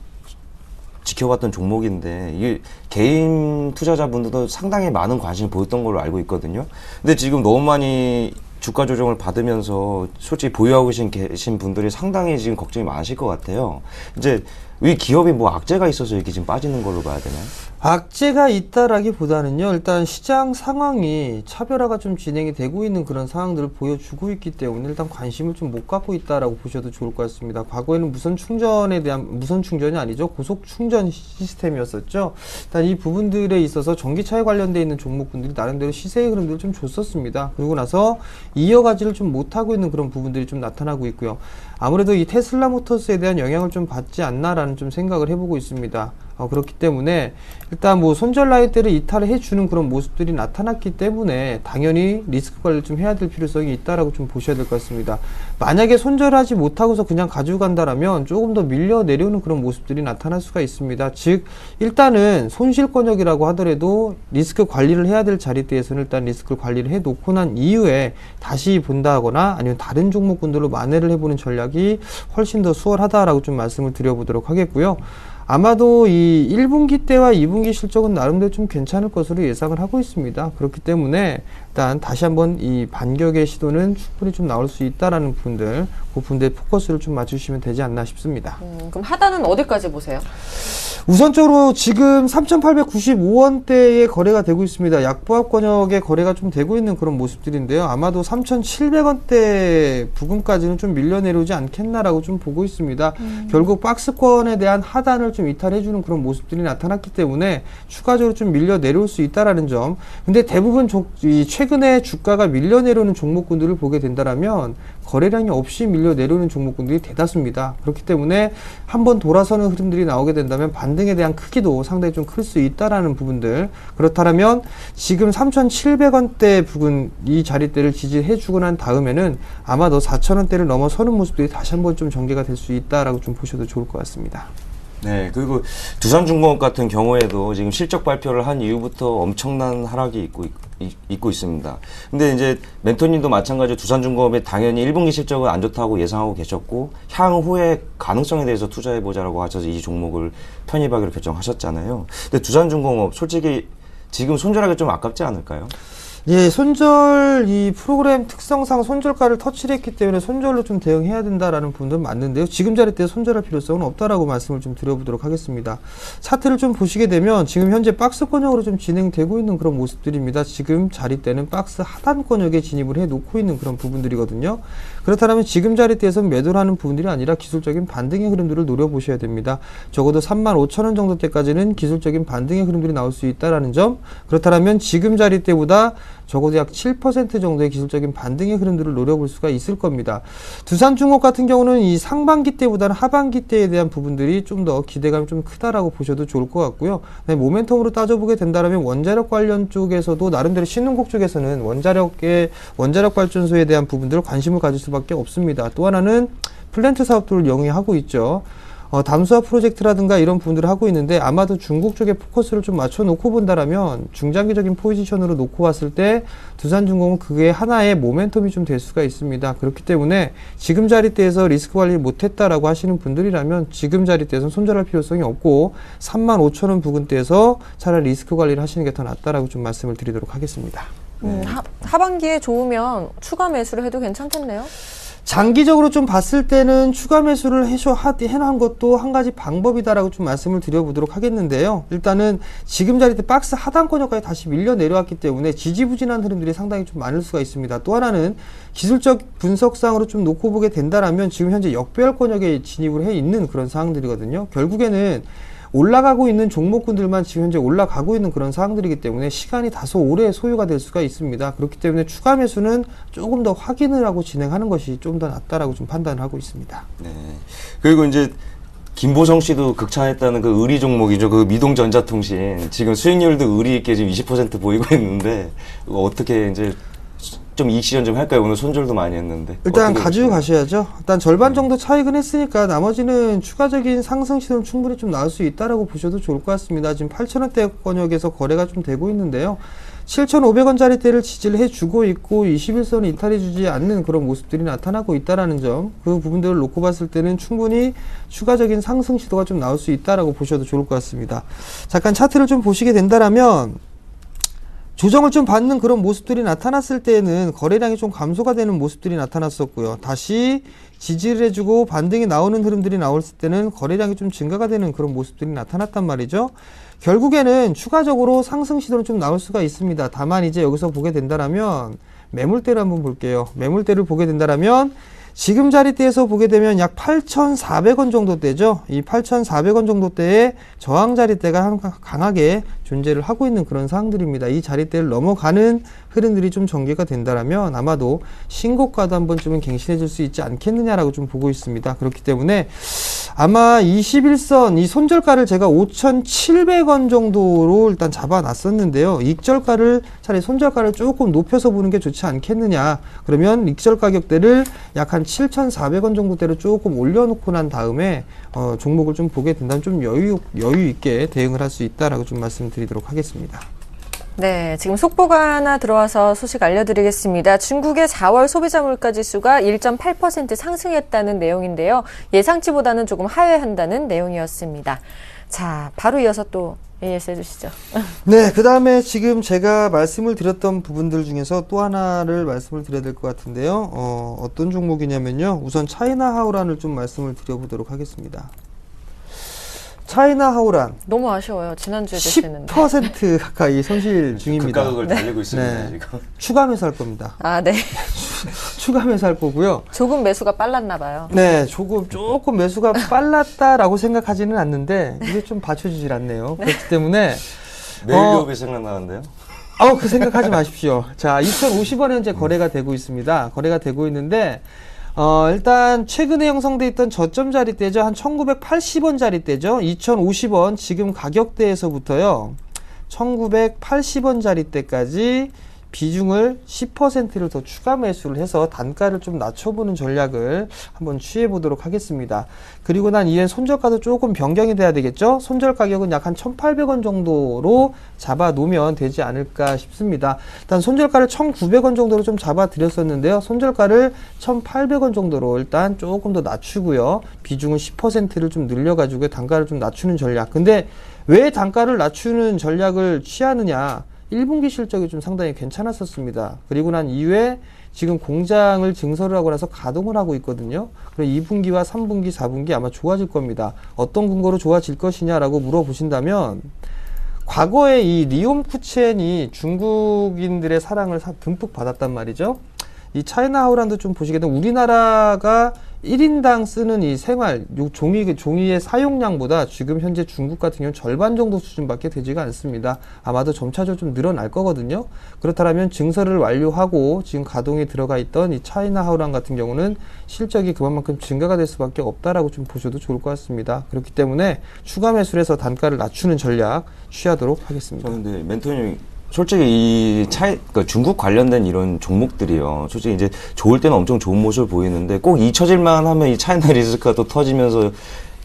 지켜봤던 종목인데 이게 개인 투자자분들도 상당히 많은 관심을 보였던 걸로 알고 있거든요. 근데 지금 너무 많이 주가 조정을 받으면서 솔직히 보유하고 계신 분들이 상당히 지금 걱정이 많으실 것 같아요. 이제 이 기업이 뭐 악재가 있어서 이렇게 지금 빠지는 걸로 봐야 되나요? 악재가 있다라기보다는요, 일단 시장 상황이 차별화가 좀 진행이 되고 있는 그런 상황들을 보여주고 있기 때문에 일단 관심을 좀 못 갖고 있다라고 보셔도 좋을 것 같습니다. 과거에는 무선 충전이 아니죠. 고속 충전 시스템이었었죠. 일단 이 부분들에 있어서 전기차에 관련되어 있는 종목군들이 나름대로 시세의 흐름들을 좀 줬었습니다. 그리고 나서 이어가지를 좀 못하고 있는 그런 부분들이 좀 나타나고 있고요. 아무래도 이 테슬라 모터스에 대한 영향을 좀 받지 않나라는 좀 생각을 해보고 있습니다. 그렇기 때문에 일단 뭐 손절 라인대를 이탈을 해주는 그런 모습들이 나타났기 때문에 당연히 리스크 관리를 좀 해야 될 필요성이 있다라고 좀 보셔야 될 것 같습니다. 만약에 손절하지 못하고서 그냥 가지고 간다라면 조금 더 밀려 내려오는 그런 모습들이 나타날 수가 있습니다. 즉 일단은 손실권역이라고 하더라도 리스크 관리를 해야 될 자리대에서는 일단 리스크를 관리를 해 놓고 난 이후에 다시 본다거나 아니면 다른 종목군들로 만회를 해보는 전략이 훨씬 더 수월하다라고 좀 말씀을 드려보도록 하겠고요. 아마도 이 1분기 때와 2분기 실적은 나름대로 좀 괜찮을 것으로 예상을 하고 있습니다. 그렇기 때문에 일단 다시 한번 이 반격의 시도는 충분히 좀 나올 수 있다라는 부분들, 그 부분들에 포커스를 좀 맞추시면 되지 않나 싶습니다. 그럼 하단은 어디까지 보세요? 우선적으로 지금 3,895원대에 거래가 되고 있습니다. 약보합 권역에 거래가 좀 되고 있는 그런 모습들인데요. 아마도 3,700원대 부근까지는 좀 밀려 내려오지 않겠나라고 좀 보고 있습니다. 결국 박스권에 대한 하단을 좀 이탈해주는 그런 모습들이 나타났기 때문에 추가적으로 좀 밀려 내려올 수 있다라는 점. 근데 대부분 최근에 주가가 밀려 내려오는 종목군들을 보게 된다라면 거래량이 없이 밀려 내려오는 종목군들이 대다수입니다. 그렇기 때문에 한번 돌아서는 흐름들이 나오게 된다면 반등에 대한 크기도 상당히 좀 클 수 있다라는 부분들. 그렇다면 지금 3,700원대 부근 이 자리대를 지지해주고 난 다음에는 아마도 4,000원대를 넘어서는 모습들이 다시 한번 좀 전개가 될 수 있다라고 좀 보셔도 좋을 것 같습니다. 네, 그리고 두산중공업 같은 경우에도 지금 실적 발표를 한 이후부터 엄청난 하락이 있고 있습니다. 근데 이제 멘토님도 마찬가지로 두산중공업에 당연히 1분기 실적은 안 좋다고 예상하고 계셨고 향후의 가능성에 대해서 투자해보자라고 하셔서 이 종목을 편입하기로 결정하셨잖아요. 근데 두산중공업 솔직히 지금 손절하기 좀 아깝지 않을까요? 예, 손절, 이 프로그램 특성상 손절가를 터치를 했기 때문에 손절로 좀 대응해야 된다라는 부분은 맞는데요. 지금 자리때 손절할 필요성은 없다라고 말씀을 좀 드려보도록 하겠습니다. 차트를 좀 보시게 되면 지금 현재 박스권역으로 좀 진행되고 있는 그런 모습들입니다. 지금 자리때는 박스 하단권역에 진입을 해 놓고 있는 그런 부분들이거든요. 그렇다면 지금 자리때에서는 매도를 하는 부분들이 아니라 기술적인 반등의 흐름들을 노려보셔야 됩니다. 적어도 35,000원 정도 때까지는 기술적인 반등의 흐름들이 나올 수 있다라는 점. 그렇다면 지금 자리때보다 적어도 약 7% 정도의 기술적인 반등의 흐름들을 노려볼 수가 있을 겁니다. 두산중공업 같은 경우는 이 상반기 때보다는 하반기 때에 대한 부분들이 좀 더 기대감이 좀 크다라고 보셔도 좋을 것 같고요. 네, 모멘텀으로 따져보게 된다면 원자력 관련 쪽에서도 나름대로 신흥국 쪽에서는 원자력 발전소에 대한 부분들을 관심을 가질 수밖에 없습니다. 또 하나는 플랜트 사업들을 영위하고 있죠. 담수화 프로젝트라든가 이런 부분들을 하고 있는데 아마도 중국 쪽에 포커스를 좀 맞춰놓고 본다라면 중장기적인 포지션으로 놓고 왔을 때 두산중공은 그게 하나의 모멘텀이 좀 될 수가 있습니다. 그렇기 때문에 지금 자리대에서 리스크 관리를 못했다라고 하시는 분들이라면 지금 자리대에서는 손절할 필요성이 없고 35,000원 부근대에서 차라리 리스크 관리를 하시는 게 더 낫다라고 좀 말씀을 드리도록 하겠습니다. 하반기에 좋으면 추가 매수를 해도 괜찮겠네요. 장기적으로 좀 봤을 때는 추가 매수를 해놓은 것도 한 가지 방법이다라고 좀 말씀을 드려보도록 하겠는데요. 일단은 지금 자리때 박스 하단권역까지 다시 밀려 내려왔기 때문에 지지부진한 흐름들이 상당히 좀 많을 수가 있습니다. 또 하나는 기술적 분석상으로 좀 놓고 보게 된다라면 지금 현재 역배열권역에 진입을 해 있는 그런 상황들이거든요. 결국에는 올라가고 있는 종목군들만 지금 현재 올라가고 있는 그런 상황들이기 때문에 시간이 다소 오래 소요가 될 수가 있습니다. 그렇기 때문에 추가 매수는 조금 더 확인을 하고 진행하는 것이 좀 더 낫다라고 좀 판단을 하고 있습니다. 네. 그리고 이제 김보성 씨도 극찬했다는 그 의리 종목이죠. 그 미동전자통신. 지금 수익률도 의리 있게 지금 20% 보이고 있는데 어떻게 이제 좀 이익 실현 좀 할까요? 오늘 손절도 많이 했는데. 일단 가지고 가셔야죠. 일단 절반 정도 차익은 했으니까 나머지는 추가적인 상승 시도는 충분히 좀 나올 수 있다라고 보셔도 좋을 것 같습니다. 지금 8,000원대 권역에서 거래가 좀 되고 있는데요. 7,500원짜리대를 지지를 해주고 있고 21선을 이탈해주지 않는 그런 모습들이 나타나고 있다라는 점, 그 부분들을 놓고 봤을 때는 충분히 추가적인 상승 시도가 좀 나올 수 있다라고 보셔도 좋을 것 같습니다. 잠깐 차트를 좀 보시게 된다라면 조정을 좀 받는 그런 모습들이 나타났을 때에는 거래량이 좀 감소가 되는 모습들이 나타났었고요. 다시 지지를 해주고 반등이 나오는 흐름들이 나왔을 때는 거래량이 좀 증가가 되는 그런 모습들이 나타났단 말이죠. 결국에는 추가적으로 상승 시도는 좀 나올 수가 있습니다. 다만 이제 여기서 보게 된다라면 매물대를 한번 볼게요. 매물대를 보게 된다라면 지금 자리대에서 보게 되면 약 8,400원 정도대죠. 이 8,400원 정도대의 저항 자리대가 강하게 존재를 하고 있는 그런 상황들입니다. 이 자리대를 넘어가는 흐름들이 좀 전개가 된다라면 아마도 신고가도 한 번쯤은 갱신해 줄 수 있지 않겠느냐라고 좀 보고 있습니다. 그렇기 때문에 아마 21선 이 손절가를 제가 5,700원 정도로 일단 잡아놨었는데요. 익절가를 차라리 손절가를 조금 높여서 보는 게 좋지 않겠느냐. 그러면 익절 가격대를 약 한 7,400원 정도대로 조금 올려놓고 난 다음에 종목을 좀 보게 된다면 좀 여유 있게 대응을 할 수 있다라고 좀 말씀드리도록 하겠습니다. 네, 지금 속보가 하나 들어와서 소식 알려드리겠습니다. 중국의 4월 소비자 물가 지수가 1.8% 상승했다는 내용인데요. 예상치보다는 조금 하회한다는 내용이었습니다. 자, 바로 이어서 또 AS 해주시죠. 네, 그 다음에 지금 제가 말씀을 드렸던 부분들 중에서 또 하나를 말씀을 드려야 될 것 같은데요. 어떤 종목이냐면요. 우선 차이나 하우란을 좀 말씀을 드려보도록 하겠습니다. 차이나 하우란 너무 아쉬워요. 지난주에 되시는데. 10% 가까이 손실 중입니다. 가격을 달리고 있습니다. 네. 지금. 추가 매수할 겁니다. 아, 네. 추가 매수할 거고요. 조금 매수가 빨랐나 봐요. 네, 조금 매수가 빨랐다라고 생각하지는 않는데 이게 좀 받쳐주질 않네요. 그렇기 때문에 매일기업이 생각나는데요. 그 생각하지 마십시오. 자, 2,050원 현재 거래가 되고 있습니다. 거래가 되고 있는데 일단 최근에 형성돼 있던 저점 자리대죠. 한 1980원 자리대죠. 2,050원 지금 가격대에서부터요. 1980원 자리대까지 비중을 10%를 더 추가 매수를 해서 단가를 좀 낮춰보는 전략을 한번 취해보도록 하겠습니다. 그리고 난 이후엔 손절가도 조금 변경이 돼야 되겠죠. 손절 가격은 약 한 1,800원 정도로 잡아 놓으면 되지 않을까 싶습니다. 일단 손절가를 1,900원 정도로 좀 잡아 드렸었는데요. 손절가를 1,800원 정도로 일단 조금 더 낮추고요. 비중은 10%를 좀 늘려가지고 단가를 좀 낮추는 전략. 근데 왜 단가를 낮추는 전략을 취하느냐? 1분기 실적이 좀 상당히 괜찮았었습니다. 그리고 난 이후에 지금 공장을 증설을 하고 나서 가동을 하고 있거든요. 그리고 2분기와 3분기, 4분기 아마 좋아질 겁니다. 어떤 근거로 좋아질 것이냐라고 물어보신다면 과거에 이 리옴쿠첸이 중국인들의 사랑을 듬뿍 받았단 말이죠. 이 차이나 하우란도 좀 보시게 되면 우리나라가 1인당 쓰는 이 생활, 종이의 사용량보다 지금 현재 중국 같은 경우는 절반 정도 수준밖에 되지가 않습니다. 아마도 점차적으로 좀 늘어날 거거든요. 그렇다면 증설을 완료하고 지금 가동에 들어가 있던 이 차이나 하우란 같은 경우는 실적이 그만큼 증가가 될 수밖에 없다라고 좀 보셔도 좋을 것 같습니다. 그렇기 때문에 추가 매수를 해서 단가를 낮추는 전략 취하도록 하겠습니다. 그런데 멘토님 솔직히 이 그러니까 중국 관련된 이런 종목들이요. 솔직히 이제 좋을 때는 엄청 좋은 모습을 보이는데 꼭 잊혀질만 하면 이 차이나 리스크가 또 터지면서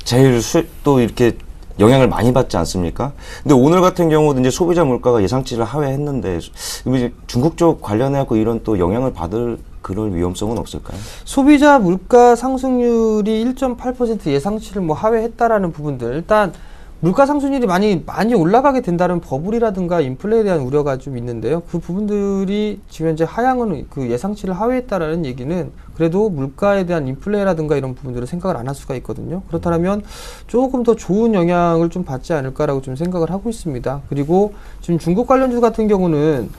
제일 또 이렇게 영향을 많이 받지 않습니까? 근데 오늘 같은 경우도 이제 소비자 물가가 예상치를 하회했는데 이제 중국 쪽 관련해갖고 이런 또 영향을 받을 그런 위험성은 없을까요? 소비자 물가 상승률이 1.8% 예상치를 하회했다라는 부분들. 일단 물가 상승률이 많이 올라가게 된다는 버블이라든가 인플레에 대한 우려가 좀 있는데요. 그 부분들이 지금 현재 하향은 그 예상치를 하회했다라는 얘기는 그래도 물가에 대한 인플레라든가 이런 부분들을 생각을 안 할 수가 있거든요. 그렇다면 조금 더 좋은 영향을 좀 받지 않을까라고 좀 생각을 하고 있습니다. 그리고 지금 중국 관련주 같은 경우는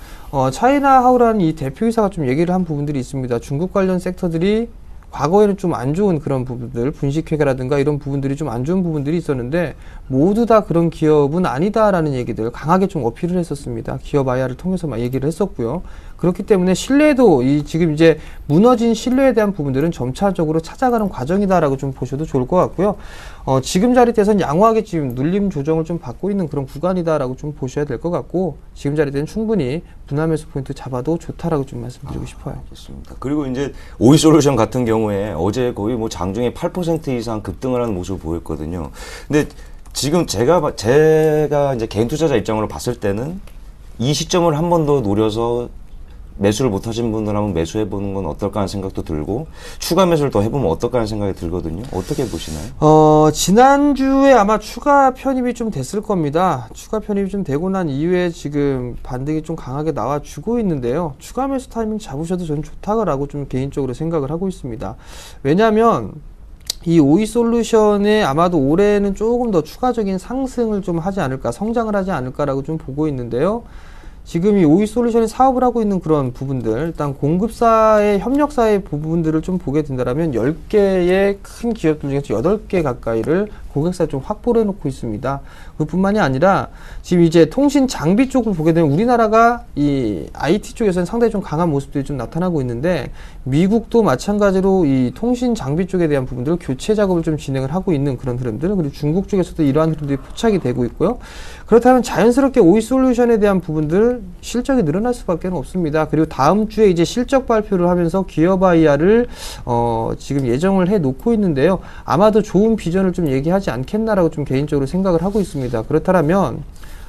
차이나 하우라는 이 대표이사가 좀 얘기를 한 부분들이 있습니다. 중국 관련 섹터들이 과거에는 좀 안 좋은 그런 부분들, 분식회계라든가 이런 부분들이 좀 안 좋은 부분들이 있었는데 모두 다 그런 기업은 아니다라는 얘기들 강하게 좀 어필을 했었습니다. 기업 IR을 통해서만 얘기를 했었고요. 그렇기 때문에 신뢰도 지금 이제 무너진 신뢰에 대한 부분들은 점차적으로 찾아가는 과정이다라고 좀 보셔도 좋을 것 같고요. 지금 자리대에서는 양호하게 지금 눌림 조정을 좀 받고 있는 그런 구간이다라고 좀 보셔야 될 것 같고 지금 자리대는 충분히 분할 매수 포인트 잡아도 좋다라고 좀 말씀드리고 싶어요. 알겠습니다. 그리고 이제 오이솔루션 같은 경우에 어제 거의 장중에 8% 이상 급등을 하는 모습을 보였거든요. 근데 지금 제가 이제 개인 투자자 입장으로 봤을 때는 이 시점을 한 번 더 노려서 매수를 못 하신 분들 한번 매수해보는 건 어떨까 하는 생각도 들고, 추가 매수를 더 해보면 어떨까 하는 생각이 들거든요. 어떻게 보시나요? 지난주에 아마 추가 편입이 좀 됐을 겁니다. 추가 편입이 좀 되고 난 이후에 지금 반등이 좀 강하게 나와주고 있는데요. 추가 매수 타이밍 잡으셔도 저는 좋다고 좀 개인적으로 생각을 하고 있습니다. 왜냐하면 이 오이솔루션에 아마도 올해는 조금 더 추가적인 상승을 좀 하지 않을까, 성장을 하지 않을까라고 좀 보고 있는데요. 지금 이 오이솔루션이 사업을 하고 있는 그런 부분들, 일단 공급사의, 협력사의 부분들을 좀 보게 된다면 10개의 큰 기업들 중에서 8개 가까이를 고객사 좀 확보를 해놓고 있습니다. 그뿐만이 아니라 지금 이제 통신 장비 쪽을 보게 되면 우리나라가 이 IT 쪽에서는 상당히 좀 강한 모습들이 좀 나타나고 있는데, 미국도 마찬가지로 이 통신 장비 쪽에 대한 부분들을 교체 작업을 좀 진행을 하고 있는 그런 흐름들, 그리고 중국 쪽에서도 이러한 흐름들이 포착이 되고 있고요. 그렇다면 자연스럽게 오이솔루션에 대한 부분들 실적이 늘어날 수밖에 없습니다. 그리고 다음 주에 이제 실적 발표를 하면서 기어바이아를 지금 예정을 해 놓고 있는데요. 아마도 좋은 비전을 좀 얘기하지 않겠나라고 좀 개인적으로 생각을 하고 있습니다. 그렇다면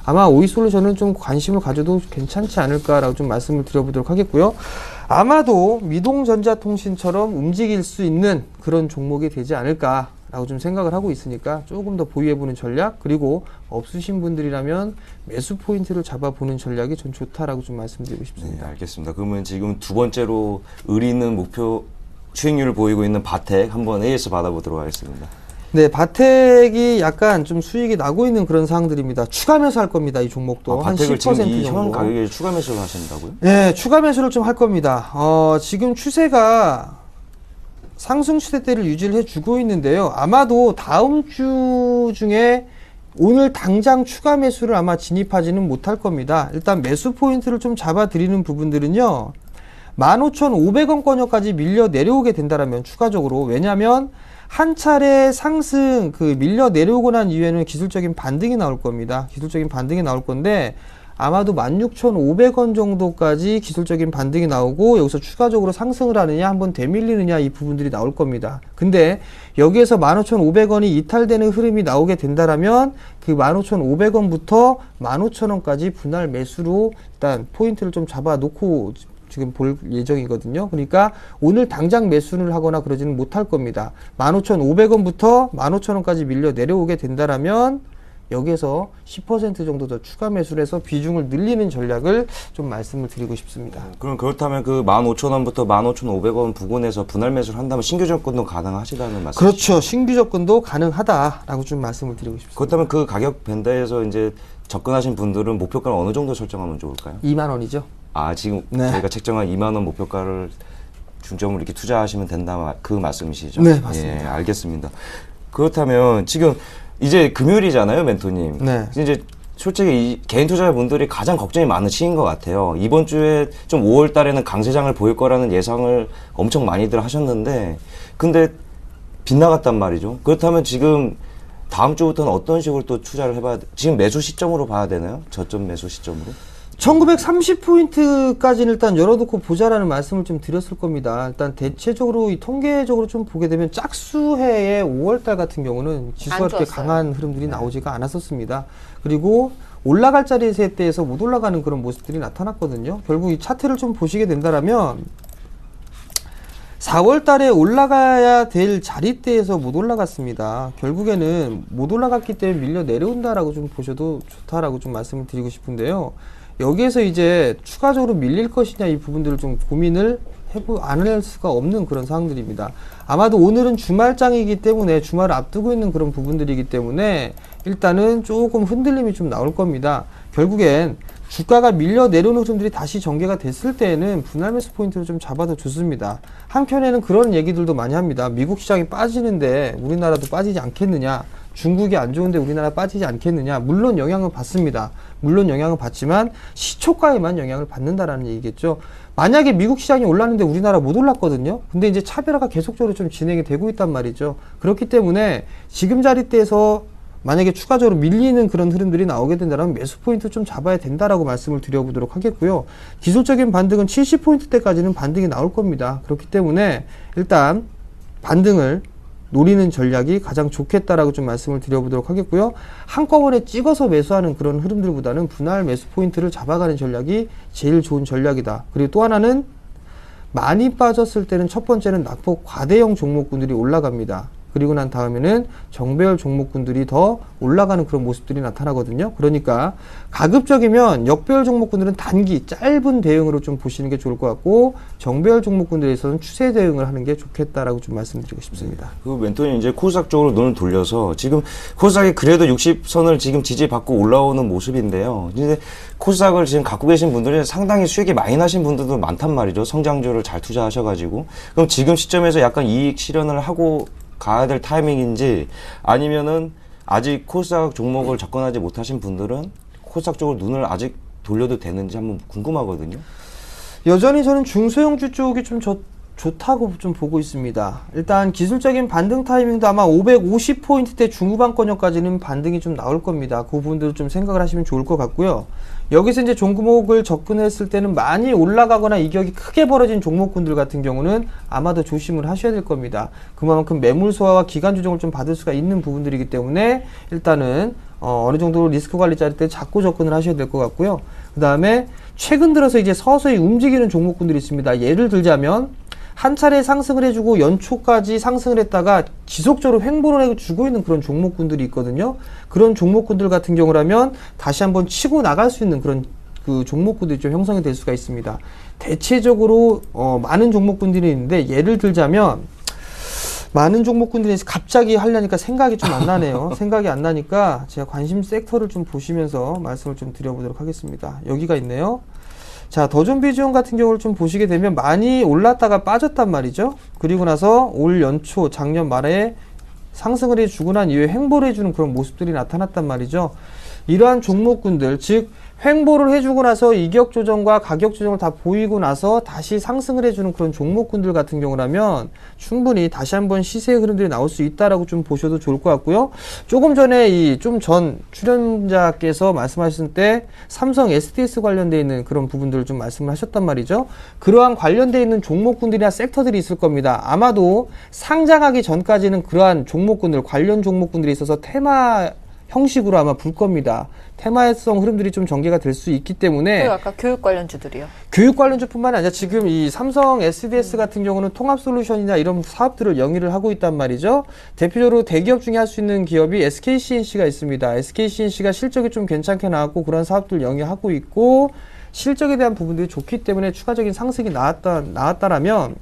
아마 오이솔루션은 좀 관심을 가져도 괜찮지 않을까라고 좀 말씀을 드려보도록 하겠고요. 아마도 미동전자통신처럼 움직일 수 있는 그런 종목이 되지 않을까라고 좀 생각을 하고 있으니까 조금 더 보유해보는 전략, 그리고 없으신 분들이라면 매수 포인트를 잡아보는 전략이 전 좋다라고 좀 말씀드리고 싶습니다. 네, 알겠습니다. 그러면 지금 두 번째로 의리 있는 목표 수익률을 보이고 있는 바텍 한번 AS 받아보도록 하겠습니다. 네, 바텍이 약간 좀 수익이 나고 있는 그런 상황들입니다. 추가 매수할 겁니다. 이 종목도 한 10% 지금 이 정도. 현 가격에 추가 매수를 하신다고요? 네, 추가 매수를 좀 할 겁니다. 지금 추세가 상승 추세대를 유지를 해주고 있는데요. 아마도 다음 주 중에 오늘 당장 추가 매수를 아마 진입하지는 못할 겁니다. 일단 매수 포인트를 좀 잡아드리는 부분들은요, 15,500원권역까지 밀려 내려오게 된다라면 추가적으로, 왜냐하면 한 차례 상승 밀려 내려오고 난 이후에는 기술적인 반등이 나올 겁니다. 기술적인 반등이 나올 건데 아마도 16,500원 정도까지 기술적인 반등이 나오고, 여기서 추가적으로 상승을 하느냐, 한번 되밀리느냐, 이 부분들이 나올 겁니다. 근데 여기에서 15,500원이 이탈되는 흐름이 나오게 된다라면 그 15,500원부터 15,000원까지 분할 매수로 일단 포인트를 좀 잡아 놓고 지금 볼 예정이거든요. 그러니까 오늘 당장 매수를 하거나 그러지는 못할 겁니다. 15,500원부터 15,000원까지 밀려 내려오게 된다라면 여기에서 10% 정도 더 추가 매수를 해서 비중을 늘리는 전략을 좀 말씀을 드리고 싶습니다. 그럼 그렇다면 그 15,000원부터 15,500원 부근에서 분할 매수를 한다면 신규 접근도 가능하시다는 말씀이시죠? 그렇죠. 신규 접근도 가능하다라고 좀 말씀을 드리고 싶습니다. 그렇다면 그 가격 밴드에서 이제 접근하신 분들은 목표가를 어느 정도 설정하면 좋을까요? 2만 원이죠. 지금 네. 저희가 책정한 2만 원 목표가를 중점으로 이렇게 투자하시면 된다, 그 말씀이시죠? 네, 맞습니다. 예, 알겠습니다. 그렇다면 지금 이제 금요일이잖아요, 멘토님. 네. 이제 솔직히 이 개인 투자자분들이 가장 걱정이 많으신 것 같아요. 이번 주에 좀 5월 달에는 강세장을 보일 거라는 예상을 엄청 많이들 하셨는데, 근데 빗나갔단 말이죠. 그렇다면 지금 다음 주부터는 어떤 식으로 또 투자를 해봐야 지금 매수 시점으로 봐야 되나요? 저점 매수 시점으로? 1930포인트까지는 일단 열어놓고 보자라는 말씀을 좀 드렸을 겁니다. 일단 대체적으로 이 통계적으로 좀 보게 되면 짝수해의 5월달 같은 경우는 지수가 그렇게 강한 흐름들이 나오지가 않았었습니다. 그리고 올라갈 자리에서 못 올라가는 그런 모습들이 나타났거든요. 결국 이 차트를 좀 보시게 된다라면 4월 달에 올라가야 될 자리대에서 못 올라갔습니다. 결국에는 못 올라갔기 때문에 밀려 내려온다라고 좀 보셔도 좋다라고 좀 말씀을 드리고 싶은데요. 여기에서 이제 추가적으로 밀릴 것이냐, 이 부분들을 좀 고민을 안 할 수가 없는 그런 상황들입니다. 아마도 오늘은 주말장이기 때문에, 주말을 앞두고 있는 그런 부분들이기 때문에 일단은 조금 흔들림이 좀 나올 겁니다. 결국엔 주가가 밀려 내려오는 흐름들이 다시 전개가 됐을 때에는 분할 매수 포인트를 좀 잡아도 좋습니다. 한편에는 그런 얘기들도 많이 합니다. 미국 시장이 빠지는데 우리나라도 빠지지 않겠느냐, 중국이 안 좋은데 우리나라 빠지지 않겠느냐. 물론 영향은 받습니다. 물론 영향은 받지만 시초가에만 영향을 받는다라는 얘기겠죠. 만약에 미국 시장이 올랐는데 우리나라 못 올랐거든요. 근데 이제 차별화가 계속적으로 좀 진행이 되고 있단 말이죠. 그렇기 때문에 지금 자리대에서 만약에 추가적으로 밀리는 그런 흐름들이 나오게 된다면 매수 포인트 좀 잡아야 된다라고 말씀을 드려보도록 하겠고요. 기술적인 반등은 70포인트대까지는 반등이 나올 겁니다. 그렇기 때문에 일단 반등을 노리는 전략이 가장 좋겠다라고 좀 말씀을 드려보도록 하겠고요. 한꺼번에 찍어서 매수하는 그런 흐름들보다는 분할 매수 포인트를 잡아가는 전략이 제일 좋은 전략이다. 그리고 또 하나는 많이 빠졌을 때는 첫 번째는 낙폭 과대형 종목군들이 올라갑니다. 그리고 난 다음에는 정배열 종목군들이 더 올라가는 그런 모습들이 나타나거든요. 그러니까 가급적이면 역배열 종목군들은 단기 짧은 대응으로 좀 보시는 게 좋을 것 같고, 정배열 종목군들에서는 추세 대응을 하는 게 좋겠다라고 좀 말씀드리고 싶습니다. 그 멘토님 이제 코스닥 쪽으로 눈을 돌려서 지금 코스닥이 그래도 60선을 지금 지지받고 올라오는 모습인데요. 이제 코스닥을 지금 갖고 계신 분들이 상당히 수익이 많이 나신 분들도 많단 말이죠. 성장주를 잘 투자하셔가지고. 그럼 지금 시점에서 약간 이익 실현을 하고 가야 될 타이밍인지, 아니면은 아직 코스닥 종목을 접근하지 못하신 분들은 코스닥 쪽으로 눈을 아직 돌려도 되는지 한번 궁금하거든요. 여전히 저는 중소형주 쪽이 좀 좋다고 좀 보고 있습니다. 일단 기술적인 반등 타이밍도 아마 550포인트대 중후반권역까지는 반등이 좀 나올 겁니다. 그 부분들을 좀 생각을 하시면 좋을 것 같고요. 여기서 이제 종목을 접근했을 때는 많이 올라가거나 이격이 크게 벌어진 종목군들 같은 경우는 아마도 조심을 하셔야 될 겁니다. 그만큼 매물 소화와 기간 조정을 좀 받을 수가 있는 부분들이기 때문에 일단은 어느 정도 리스크 관리 짜릴 때 자꾸 접근을 하셔야 될 것 같고요. 그 다음에 최근 들어서 이제 서서히 움직이는 종목군들이 있습니다. 예를 들자면 한 차례 상승을 해주고 연초까지 상승을 했다가 지속적으로 횡보를 해주고 있는 그런 종목군들이 있거든요. 그런 종목군들 같은 경우라면 다시 한번 치고 나갈 수 있는 그런 그 종목군들이 좀 형성이 될 수가 있습니다. 대체적으로 많은 종목군들이 있는데, 예를 들자면 많은 종목군들이 갑자기 하려니까 생각이 좀 안 나네요. 생각이 안 나니까 제가 관심 섹터를 좀 보시면서 말씀을 좀 드려보도록 하겠습니다. 여기가 있네요. 자, 더존비지온 같은 경우를 좀 보시게 되면 많이 올랐다가 빠졌단 말이죠. 그리고 나서 올 연초, 작년 말에 상승을 해주고 난 이후에 횡보를 해주는 그런 모습들이 나타났단 말이죠. 이러한 종목군들, 즉 횡보를 해주고 나서 이격 조정과 가격 조정을 다 보이고 나서 다시 상승을 해주는 그런 종목군들 같은 경우라면 충분히 다시 한번 시세의 흐름들이 나올 수 있다라고 좀 보셔도 좋을 것 같고요. 조금 전에 이 좀 전 출연자께서 말씀하셨을 때 삼성 SDS 관련되어 있는 그런 부분들을 좀 말씀을 하셨단 말이죠. 그러한 관련되어 있는 종목군들이나 섹터들이 있을 겁니다. 아마도 상장하기 전까지는 그러한 종목군들, 관련 종목군들이 있어서 테마 형식으로 아마 불 겁니다. 테마성 흐름들이 좀 전개가 될 수 있기 때문에. 아까 교육 관련주들이요. 교육 관련주뿐만 아니라 지금 이 삼성 SDS 같은 경우는 통합솔루션이나 이런 사업들을 영위를 하고 있단 말이죠. 대표적으로 대기업 중에 할 수 있는 기업이 SKCNC가 있습니다. SKCNC가 실적이 좀 괜찮게 나왔고 그런 사업들을 영위하고 있고 실적에 대한 부분들이 좋기 때문에 추가적인 상승이 나왔다라면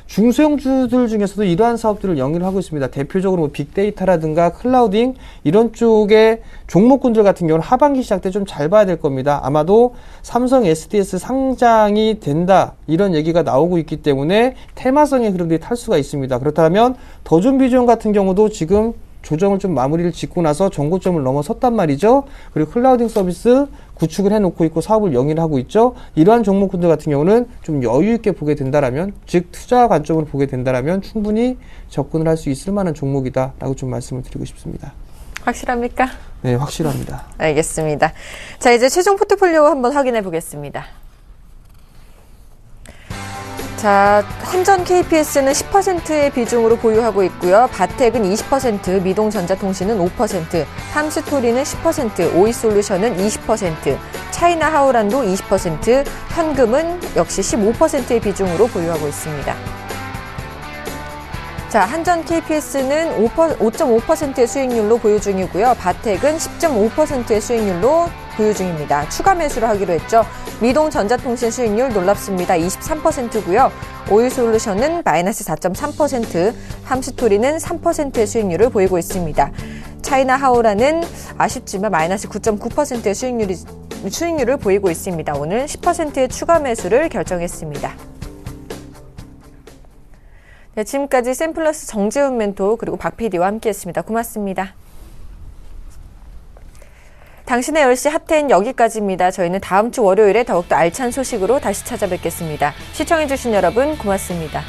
중소형주들 중에서도 이러한 사업들을 영위를 하고 있습니다. 대표적으로 뭐 빅데이터라든가 클라우딩 이런 쪽의 종목군들 같은 경우는 하반기 시작 때 좀 잘 봐야 될 겁니다. 아마도 삼성 SDS 상장이 된다 이런 얘기가 나오고 있기 때문에 테마성의 흐름들이 탈 수가 있습니다. 그렇다면 더존비전 같은 경우도 지금 조정을 좀 마무리를 짓고 나서 정고점을 넘어섰단 말이죠. 그리고 클라우딩 서비스 구축을 해놓고 있고 사업을 영위를 하고 있죠. 이러한 종목군들 같은 경우는 좀 여유 있게 보게 된다라면, 즉 투자 관점으로 보게 된다라면 충분히 접근을 할 수 있을 만한 종목이다라고 좀 말씀을 드리고 싶습니다. 확실합니까? 네, 확실합니다. 알겠습니다. 자, 이제 최종 포트폴리오 한번 확인해 보겠습니다. 자, 한전 KPS는 10%의 비중으로 보유하고 있고요. 바텍은 20%, 미동전자통신은 5%, 함스토리는 10%, 오이솔루션은 20%, 차이나 하우란도 20%, 현금은 역시 15%의 비중으로 보유하고 있습니다. 자, 한전 KPS는 5.5%의 수익률로 보유 중이고요. 바텍은 10.5%의 수익률로 보유 중입니다. 추가 매수를 하기로 했죠. 미동전자통신 수익률 놀랍습니다. 23%고요. 오일솔루션은 마이너스 4.3%, 함스토리는 3%의 수익률을 보이고 있습니다. 차이나 하우라는 아쉽지만 마이너스 9.9%의 수익률을 보이고 있습니다. 오늘 10%의 추가 매수를 결정했습니다. 네, 지금까지 샘플러스 정재훈 멘토 그리고 박 PD와 함께했습니다. 고맙습니다. 당신의 10시 핫텐 여기까지입니다. 저희는 다음 주 월요일에 더욱더 알찬 소식으로 다시 찾아뵙겠습니다. 시청해주신 여러분 고맙습니다.